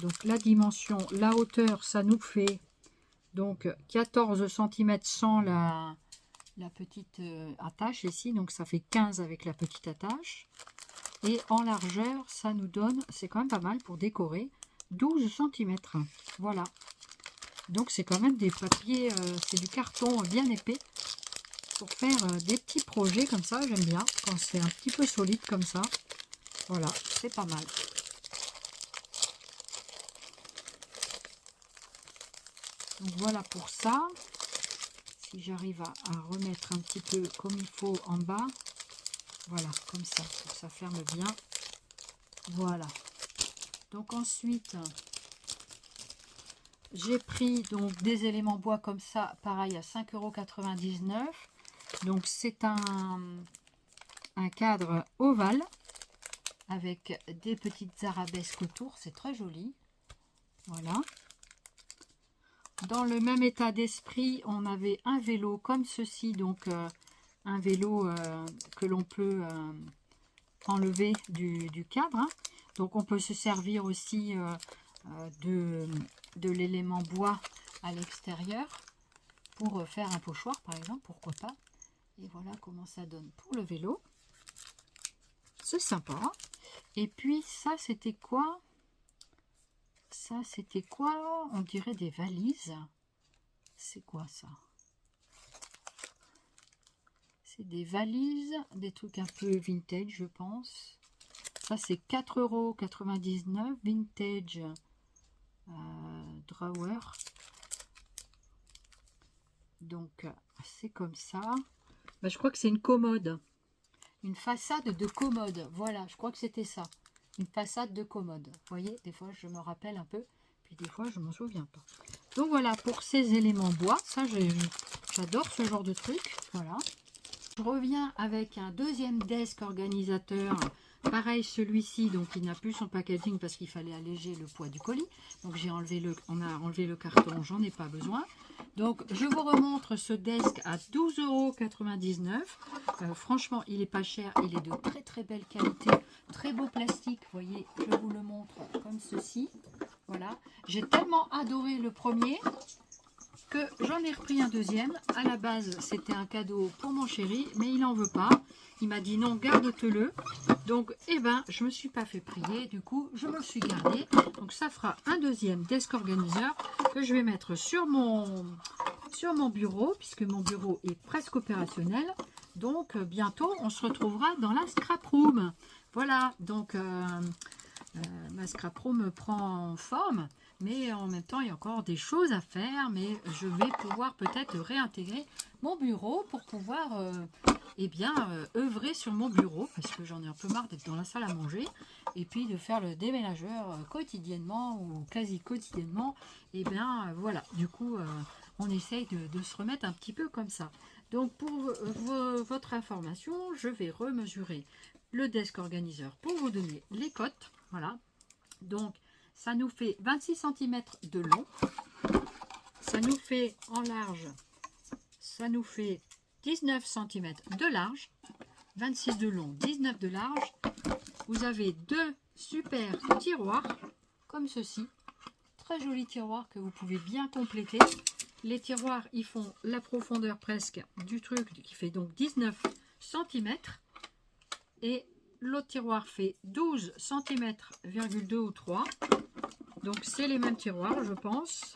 Donc la dimension, la hauteur, ça nous fait donc 14 cm sans la petite attache ici. Donc ça fait 15 avec la petite attache. Et en largeur, ça nous donne, c'est quand même pas mal pour décorer, 12 cm. Voilà. Donc c'est quand même des papiers, c'est du carton bien épais pour faire des petits projets comme ça. J'aime bien quand c'est un petit peu solide comme ça. Voilà, c'est pas mal. Donc voilà pour ça. Si j'arrive à remettre un petit peu comme il faut en bas. Voilà, comme ça, pour que ça ferme bien. Voilà. Donc ensuite, j'ai pris donc des éléments bois comme ça, pareil à 5,99 €. Donc c'est un cadre ovale avec des petites arabesques autour. C'est très joli. Voilà. Dans le même état d'esprit, on avait un vélo comme ceci, donc un vélo que l'on peut enlever du cadre. Hein. Donc on peut se servir aussi de l'élément bois à l'extérieur pour faire un pochoir par exemple, pourquoi pas. Et voilà comment ça donne pour le vélo. C'est sympa. Et puis ça c'était quoi? Ça c'était quoi? On dirait des valises. C'est quoi ça? C'est des valises, des trucs un peu vintage, je pense. Ça, c'est 4,99 € vintage drawer. Donc, c'est comme ça. Ben, je crois que c'est une commode. Une façade de commode. Voilà, je crois que c'était ça. Une façade de commode. Vous voyez, des fois, je me rappelle un peu. Puis des fois, je m'en souviens pas. Donc, voilà, pour ces éléments bois. Ça, j'adore ce genre de truc. Voilà. Je reviens avec un deuxième desk organisateur. Pareil, celui-ci, donc il n'a plus son packaging parce qu'il fallait alléger le poids du colis. Donc on a enlevé le carton, j'en ai pas besoin. Donc je vous remontre ce desk à 12,99 €. Franchement, il est pas cher, il est de très très belle qualité, très beau plastique. Vous voyez, je vous le montre comme ceci. Voilà, j'ai tellement adoré le premier que j'en ai repris un deuxième. À la base, c'était un cadeau pour mon chéri, mais il n'en veut pas. Il m'a dit non, garde-te-le. Donc, eh ben, je me suis pas fait prier. Du coup, je me le suis gardé. Donc, ça fera un deuxième desk organiseur que je vais mettre sur mon bureau, puisque mon bureau est presque opérationnel. Donc, bientôt, on se retrouvera dans la scrap room. Voilà, donc, ma scrap room prend forme. Mais en même temps, il y a encore des choses à faire. Mais je vais pouvoir peut-être réintégrer mon bureau pour pouvoir œuvrer sur mon bureau. Parce que j'en ai un peu marre d'être dans la salle à manger. Et puis de faire le déménageur quotidiennement ou quasi quotidiennement. Et bien voilà, du coup, on essaye de se remettre un petit peu comme ça. Donc pour votre information, je vais remesurer le desk organiseur pour vous donner les cotes. Voilà. Donc ça nous fait 26 cm de long, ça nous fait en large, ça nous fait 19 cm de large, 26 de long, 19 de large. Vous avez deux super tiroirs, comme ceci, très jolis tiroirs que vous pouvez bien compléter. Les tiroirs, ils font la profondeur presque du truc, qui fait donc 19 cm, et l'autre tiroir fait 12 cm,2 ou 3. Donc c'est les mêmes tiroirs, je pense.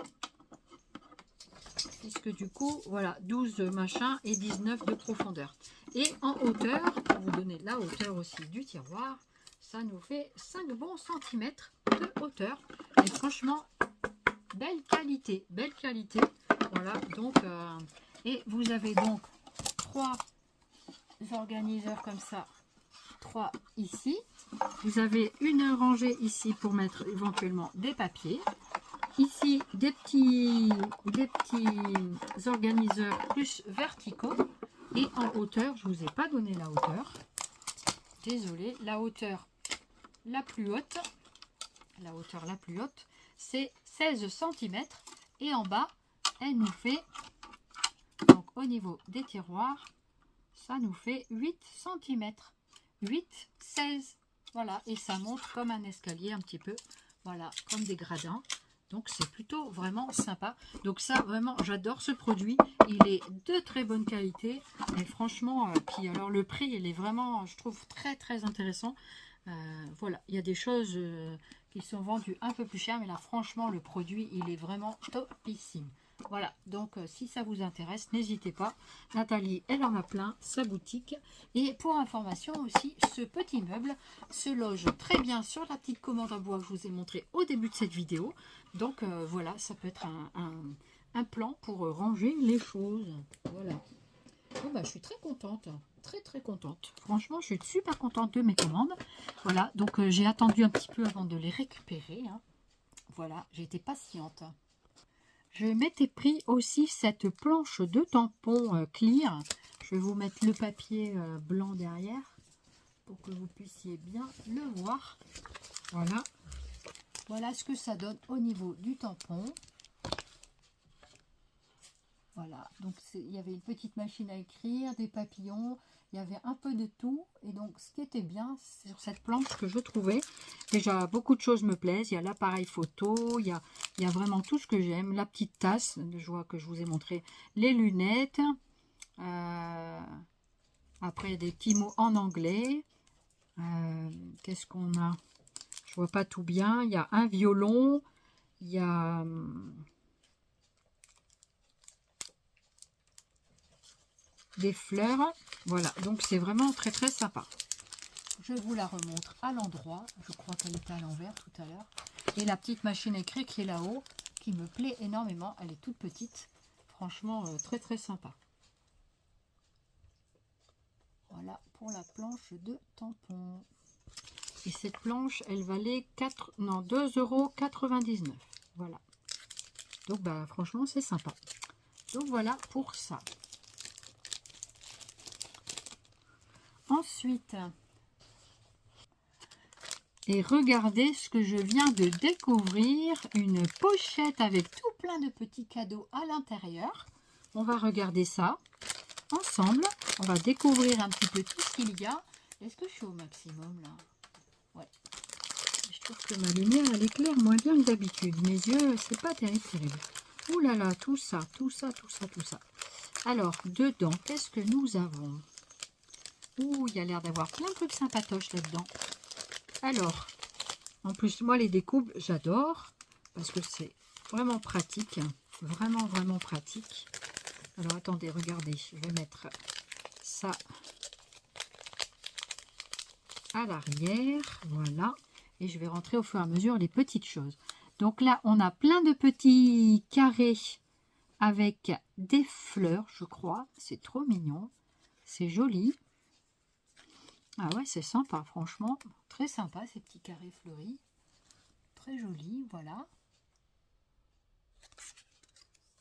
Puisque du coup, voilà, 12 machin et 19 de profondeur. Et en hauteur, pour vous donner la hauteur aussi du tiroir, ça nous fait 5 bons centimètres de hauteur. Et franchement, belle qualité, belle qualité. Voilà, donc, et vous avez donc 3 organiseurs comme ça, 3 ici. Vous avez une rangée ici pour mettre éventuellement des papiers. Ici, des petits organiseurs plus verticaux. Et en hauteur, je ne vous ai pas donné la hauteur. Désolée, la hauteur la plus haute, c'est 16 cm. Et en bas, elle nous fait, donc au niveau des tiroirs, ça nous fait 8 cm. 8, 16. Voilà, et ça monte comme un escalier un petit peu. Voilà, comme des gradins. Donc c'est plutôt vraiment sympa. Donc ça vraiment j'adore ce produit. Il est de très bonne qualité. Et franchement, puis alors le prix il est vraiment je trouve très très intéressant. Voilà, il y a des choses qui sont vendues un peu plus cher. Mais là franchement le produit il est vraiment topissime. Voilà, donc si ça vous intéresse, n'hésitez pas. Nathalie, elle en a plein, sa boutique. Et pour information aussi, ce petit meuble se loge très bien sur la petite commode en bois que je vous ai montré au début de cette vidéo. Donc voilà, ça peut être un plan pour ranger les choses. Voilà. Bon, bah, je suis très contente, très contente. Franchement, je suis super contente de mes commandes. Voilà, donc j'ai attendu un petit peu avant de les récupérer. Hein. Voilà, j'ai été patiente. Je m'étais pris aussi cette planche de tampons clear. Je vais vous mettre le papier blanc derrière pour que vous puissiez bien le voir. Voilà. Voilà ce que ça donne au niveau du tampon. Voilà. Donc il y avait une petite machine à écrire, des papillons. Il y avait un peu de tout. Et donc ce qui était bien sur cette planche que je trouvais, déjà beaucoup de choses me plaisent. Il y a l'appareil photo, il y a vraiment tout ce que j'aime. La petite tasse, je vois que je vous ai montré les lunettes. Après des petits mots en anglais. Qu'est-ce qu'on a? Je vois pas tout bien. Il y a un violon. Il y a... des fleurs. Voilà, donc c'est vraiment très très sympa. Je vous la remontre à l'endroit. Je crois qu'elle était à l'envers tout à l'heure. Et la petite machine à écrire qui est là-haut, qui me plaît énormément. Elle est toute petite. Franchement, très très sympa. Voilà pour la planche de tampon. Et cette planche, elle valait 2,99 €. Voilà. Donc, bah, franchement, c'est sympa. Donc, voilà pour ça. Ensuite, et regardez ce que je viens de découvrir. Une pochette avec tout plein de petits cadeaux à l'intérieur. On va regarder ça ensemble. On va découvrir un petit peu tout ce qu'il y a. Est-ce que je suis au maximum là? Ouais. Je trouve que ma lumière elle éclaire moins bien que d'habitude. Mes yeux, c'est pas terrible. Ouh là là, tout ça. Alors, dedans, qu'est-ce que nous avons? Ouh, il y a l'air d'avoir plein de trucs sympatoches là-dedans. Alors, en plus, moi, les découpes, j'adore. Parce que c'est vraiment pratique. Vraiment pratique. Alors, attendez, regardez. Je vais mettre ça à l'arrière. Voilà. Et je vais rentrer au fur et à mesure les petites choses. Donc là, on a plein de petits carrés avec des fleurs, je crois. C'est trop mignon. C'est joli. Ah ouais, c'est sympa, franchement. Très sympa, ces petits carrés fleuris. Très joli, voilà.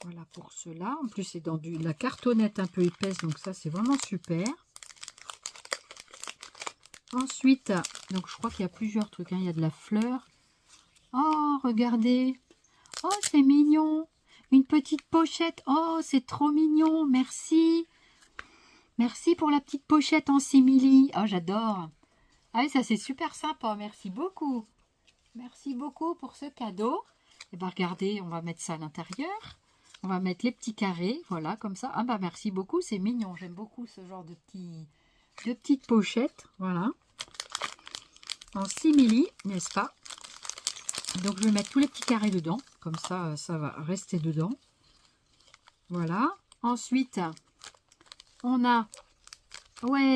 Voilà pour cela. En plus, c'est dans la cartonnette un peu épaisse, donc ça, c'est vraiment super. Ensuite, donc je crois qu'il y a plusieurs trucs. Hein. Il y a de la fleur. Oh, regardez. Oh, c'est mignon. Une petite pochette. Oh, c'est trop mignon. Merci. Merci pour la petite pochette en simili. Oh, j'adore. Ah oui, ça c'est super sympa. Merci beaucoup. Merci beaucoup pour ce cadeau. Et bien, regardez, on va mettre ça à l'intérieur. On va mettre les petits carrés. Voilà, comme ça. Ah bah merci beaucoup, c'est mignon. J'aime beaucoup ce genre de petites pochettes. Voilà. En simili, n'est-ce pas? Donc, je vais mettre tous les petits carrés dedans. Comme ça, ça va rester dedans. Voilà. Ensuite... on a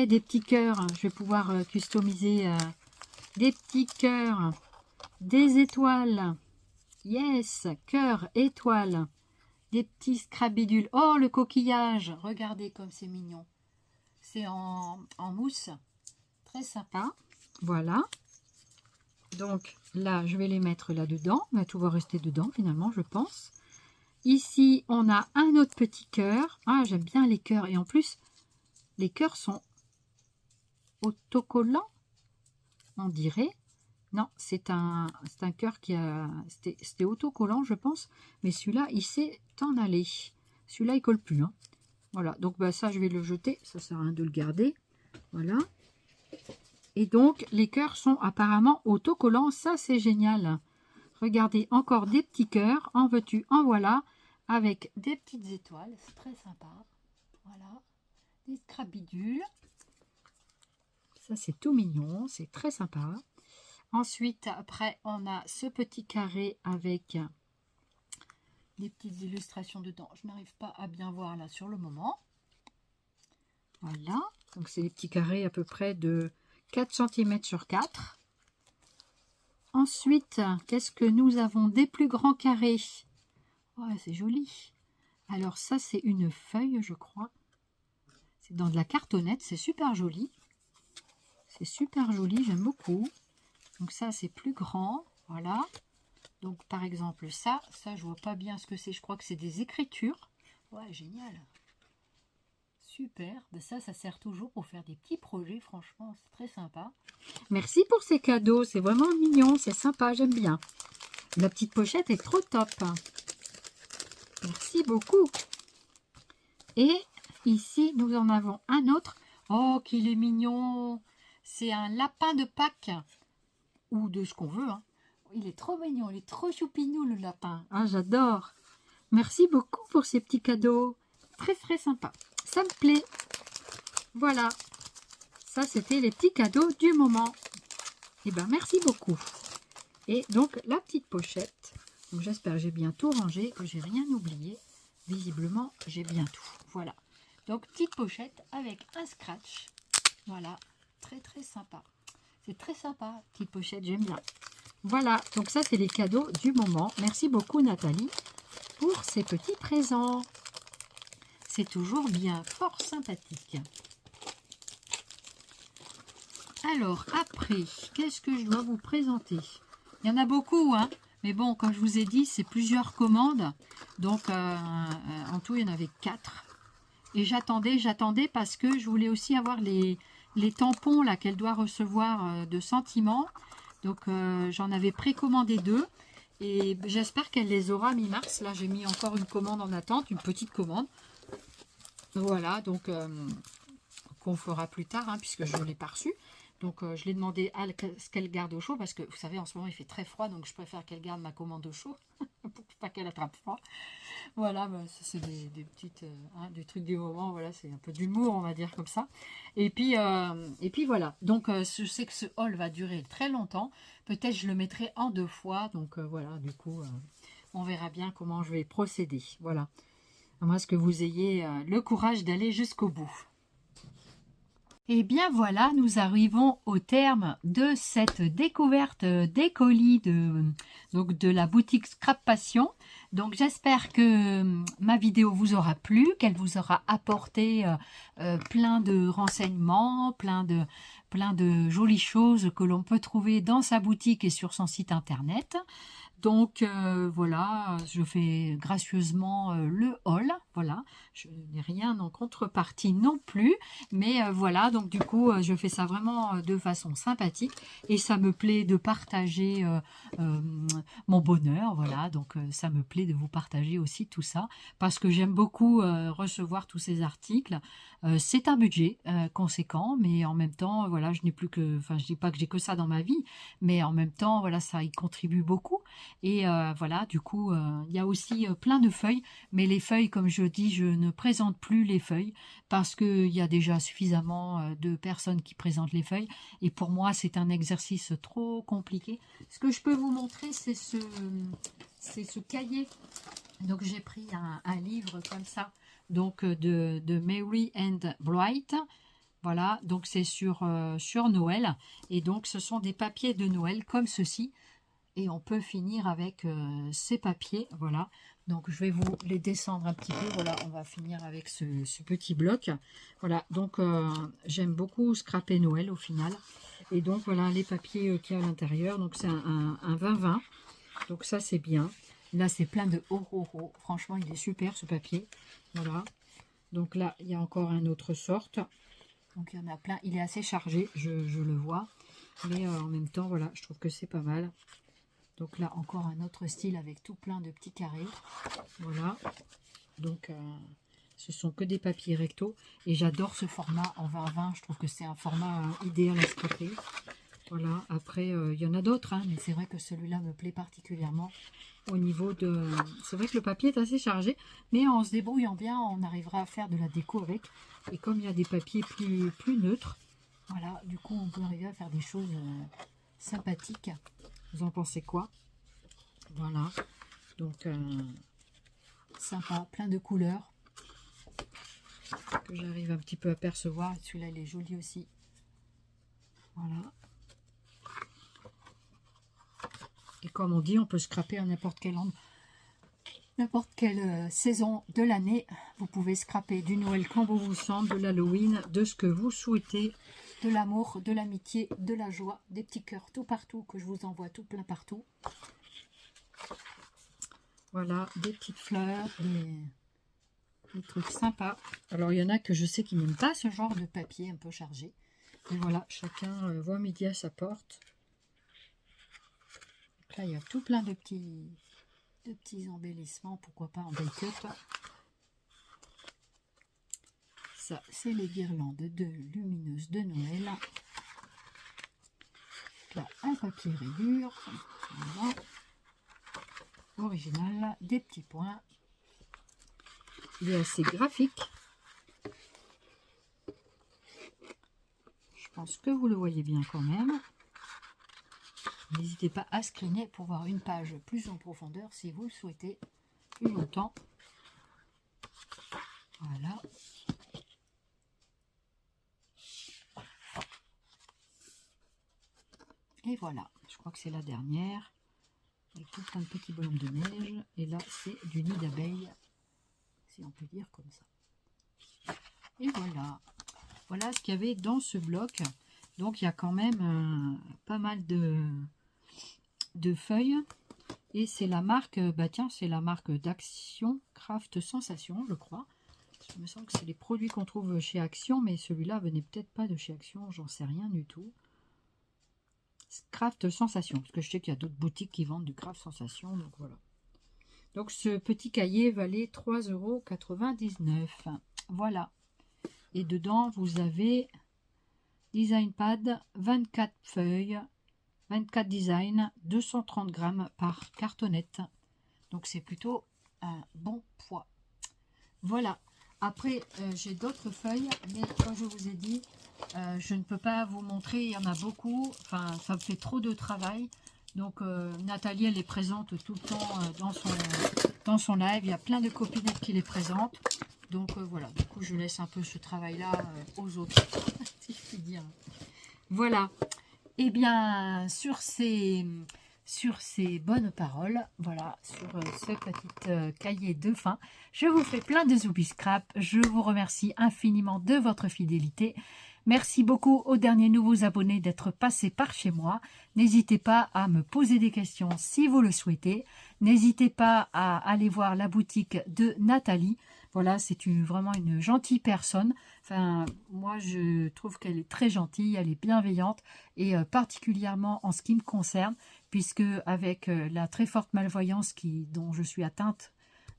des petits cœurs. Je vais pouvoir customiser des petits cœurs, des étoiles. Yes, cœur, étoile. Des petits scrabidules. Oh, le coquillage. Regardez comme c'est mignon. C'est en mousse. Très sympa. Voilà. Donc là, je vais les mettre là-dedans. Mais tout va rester dedans finalement, je pense. Ici, on a un autre petit cœur. Ah, j'aime bien les cœurs. Et en plus, les cœurs sont autocollants, on dirait. Non, c'est un cœur qui a... C'était autocollant, je pense. Mais celui-là, il s'est en allé. Celui-là, il colle plus. Hein. Voilà, donc bah, ça, je vais le jeter. Ça sert à rien de le garder. Voilà. Et donc, les cœurs sont apparemment autocollants. Ça, c'est génial. Regardez, encore des petits cœurs. En veux-tu, en voilà. Avec des petites étoiles. C'est très sympa. Voilà. Des crabidules. Ça, c'est tout mignon. C'est très sympa. Ensuite, après, on a ce petit carré avec des petites illustrations dedans. Je n'arrive pas à bien voir là sur le moment. Voilà. Donc, c'est des petits carrés à peu près de 4 cm sur 4. Ensuite, qu'est-ce que nous avons? Des plus grands carrés. Ouais, c'est joli. Alors ça, c'est une feuille, je crois. C'est dans de la cartonnette. C'est super joli. C'est super joli, j'aime beaucoup. Donc ça, c'est plus grand. Voilà. Donc, par exemple, ça, je vois pas bien ce que c'est. Je crois que c'est des écritures. Ouais, génial. Super. Ben ça sert toujours pour faire des petits projets. Franchement, c'est très sympa. Merci pour ces cadeaux. C'est vraiment mignon. C'est sympa. J'aime bien. La petite pochette est trop top. Merci beaucoup. Et ici, nous en avons un autre. Oh, qu'il est mignon. C'est un lapin de Pâques. Ou de ce qu'on veut. Hein. Il est trop mignon. Il est trop choupinou, le lapin. Ah, j'adore. Merci beaucoup pour ces petits cadeaux. Très, très sympa. Ça me plaît. Voilà. Ça, c'était les petits cadeaux du moment. Eh bien, merci beaucoup. Et donc, la petite pochette. Donc, j'espère que j'ai bien tout rangé, que j'ai rien oublié. Visiblement, j'ai bien tout. Voilà. Donc, petite pochette avec un scratch. Voilà. Très, très sympa. C'est très sympa, petite pochette, j'aime bien. Voilà. Donc, ça, c'est les cadeaux du moment. Merci beaucoup, Nathalie, pour ces petits présents. C'est toujours bien, fort sympathique. Alors, après, qu'est-ce que je dois vous présenter? Il y en a beaucoup, hein. Mais bon, comme je vous ai dit, c'est plusieurs commandes. Donc, en tout, il y en avait 4. Et j'attendais parce que je voulais aussi avoir les tampons là qu'elle doit recevoir de Sentiments. Donc, j'en avais précommandé 2. Et j'espère qu'elle les aura mi-mars. Là, j'ai mis encore une commande en attente, une petite commande. Voilà, donc qu'on fera plus tard, hein, puisque je ne l'ai pas reçu. Donc je l'ai demandé à ce qu'elle garde au chaud, parce que vous savez, en ce moment il fait très froid, donc je préfère qu'elle garde ma commande au chaud, pour pas qu'elle attrape froid. Voilà, bah, ça c'est des petites, des trucs du moment, voilà, c'est un peu d'humour, on va dire comme ça. Et puis voilà, donc je sais que ce haul va durer très longtemps, peut-être je le mettrai en 2 fois, donc voilà, du coup, on verra bien comment je vais procéder, voilà. À moins que vous ayez le courage d'aller jusqu'au bout. Et bien voilà, nous arrivons au terme de cette découverte des colis de la boutique Scrap Passion. Donc j'espère que ma vidéo vous aura plu, qu'elle vous aura apporté plein de renseignements, plein de jolies choses que l'on peut trouver dans sa boutique et sur son site internet. Donc voilà, je fais gracieusement le haul, voilà, je n'ai rien en contrepartie non plus, mais voilà, donc du coup je fais ça vraiment de façon sympathique et ça me plaît de partager mon bonheur, voilà, donc ça me plaît de vous partager aussi tout ça, parce que j'aime beaucoup recevoir tous ces articles. C'est un budget conséquent, mais en même temps, voilà, je n'ai plus que, enfin je dis pas que j'ai que ça dans ma vie, mais en même temps, voilà, ça y contribue beaucoup. Et voilà, du coup, il y a aussi plein de feuilles. Mais les feuilles, comme je dis, je ne présente plus les feuilles parce qu'il y a déjà suffisamment de personnes qui présentent les feuilles. Et pour moi, c'est un exercice trop compliqué. Ce que je peux vous montrer, c'est ce cahier. Donc, j'ai pris un livre comme ça, donc de Merry and Bright. Voilà, donc c'est sur Noël. Et donc, ce sont des papiers de Noël comme ceci. Et on peut finir avec ces papiers, voilà. Donc, je vais vous les descendre un petit peu. Voilà, on va finir avec ce petit bloc. Voilà, donc j'aime beaucoup scraper Noël au final. Et donc, voilà les papiers qu'il y a à l'intérieur. Donc, c'est un 20-20. Donc, ça, c'est bien. Là, c'est plein de oh. Franchement, il est super, ce papier. Voilà. Donc là, il y a encore une autre sorte. Donc, il y en a plein. Il est assez chargé, je le vois. Mais en même temps, voilà, je trouve que c'est pas mal. Donc là, encore un autre style avec tout plein de petits carrés. Voilà. Donc, ce sont que des papiers recto. Et j'adore ce format en 20-20. Je trouve que c'est un format idéal à scraper. Voilà. Après, il y en a d'autres, hein, mais c'est vrai que celui-là me plaît particulièrement. Au niveau de... C'est vrai que le papier est assez chargé, mais en se débrouillant bien, on arrivera à faire de la déco avec. Et comme il y a des papiers plus neutres, voilà, du coup, on peut arriver à faire des choses sympathiques. Vous en pensez quoi? Voilà, donc sympa, plein de couleurs que j'arrive un petit peu à percevoir. Celui-là, il est joli aussi. Voilà. Et comme on dit, on peut scraper à n'importe quelle saison de l'année. Vous pouvez scraper du Noël quand vous vous sentez, de l'Halloween, de ce que vous souhaitez, de l'amour, de l'amitié, de la joie, des petits cœurs tout partout que je vous envoie tout plein partout. Voilà, des petites fleurs, des trucs sympas. Alors, il y en a que je sais qui n'aiment pas ce genre de papier un peu chargé. Et voilà, chacun voit midi à sa porte. Donc là, il y a tout plein de petits embellissements, pourquoi pas en bake-up. Ça, c'est les guirlandes de lumineuses de Noël. Là, un papier rayure. Voilà. Original, des petits points. Il est assez graphique. Je pense que vous le voyez bien quand même. N'hésitez pas à screener pour voir une page plus en profondeur si vous le souhaitez plus longtemps. Voilà. Et voilà, je crois que c'est la dernière. Avec tout plein de petits bonhommes de neige. Et là, c'est du nid d'abeilles, si on peut dire comme ça. Et voilà. Voilà ce qu'il y avait dans ce bloc. Donc, il y a quand même pas mal de feuilles. Et c'est la marque, bah tiens, c'est la marque d'Action Craft Sensation, je crois. Il me semble que c'est les produits qu'on trouve chez Action, mais celui-là venait peut-être pas de chez Action, j'en sais rien du tout. Craft Sensation, parce que je sais qu'il y a d'autres boutiques qui vendent du Craft Sensation, donc voilà. Donc ce petit cahier valait 3,99 €. Voilà. Et dedans, vous avez design pad, 24 feuilles, 24 designs, 230 grammes par cartonnette. Donc c'est plutôt un bon poids. Voilà. Après, j'ai d'autres feuilles, mais comme je vous ai dit, je ne peux pas vous montrer, il y en a beaucoup. Enfin, ça me fait trop de travail. Donc, Nathalie, elle est présente tout le temps dans son live. Il y a plein de copinettes qui les présentent. Donc, voilà. Du coup, je laisse un peu ce travail-là aux autres, si je puis dire. Voilà. Eh bien, sur ces bonnes paroles, voilà, sur ce petit cahier de fin, je vous fais plein de zoubi scrap. Je vous remercie infiniment de votre fidélité. Merci beaucoup aux derniers nouveaux abonnés d'être passés par chez moi. N'hésitez pas à me poser des questions si vous le souhaitez. N'hésitez pas à aller voir la boutique de Nathalie. Voilà, c'est vraiment une gentille personne. Enfin, moi, je trouve qu'elle est très gentille, elle est bienveillante et particulièrement en ce qui me concerne, puisque avec la très forte malvoyance dont je suis atteinte,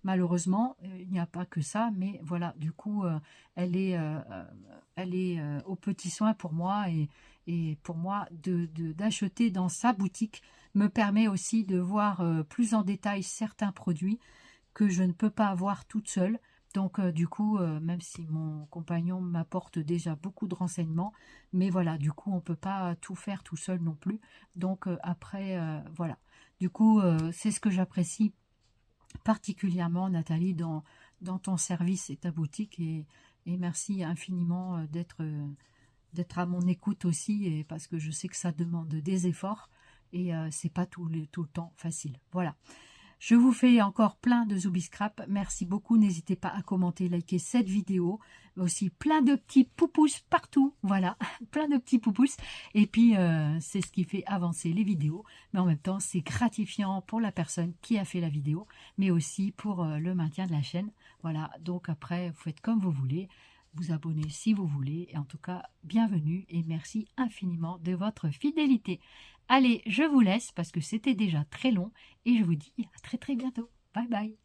malheureusement, il n'y a pas que ça, mais voilà, du coup, elle est aux petits soins pour moi et pour moi, d'acheter dans sa boutique me permet aussi de voir plus en détail certains produits que je ne peux pas avoir toute seule. Donc, du coup, même si mon compagnon m'apporte déjà beaucoup de renseignements, mais voilà, du coup, on ne peut pas tout faire tout seul non plus. Donc, après, voilà. Du coup, c'est ce que j'apprécie particulièrement, Nathalie, dans ton service et ta boutique. Et merci infiniment d'être à mon écoute aussi, et parce que je sais que ça demande des efforts et c'est pas tout le temps facile. Voilà. Je vous fais encore plein de Zoubi Scrap. Merci beaucoup. N'hésitez pas à commenter, liker cette vidéo. Aussi plein de petits poupous partout. Voilà, plein de petits poupous. Et puis, c'est ce qui fait avancer les vidéos. Mais en même temps, c'est gratifiant pour la personne qui a fait la vidéo, mais aussi pour le maintien de la chaîne. Voilà, donc après, vous faites comme vous voulez. Vous abonner si vous voulez. Et en tout cas, bienvenue et merci infiniment de votre fidélité. Allez, je vous laisse parce que c'était déjà très long et je vous dis à très bientôt. Bye bye.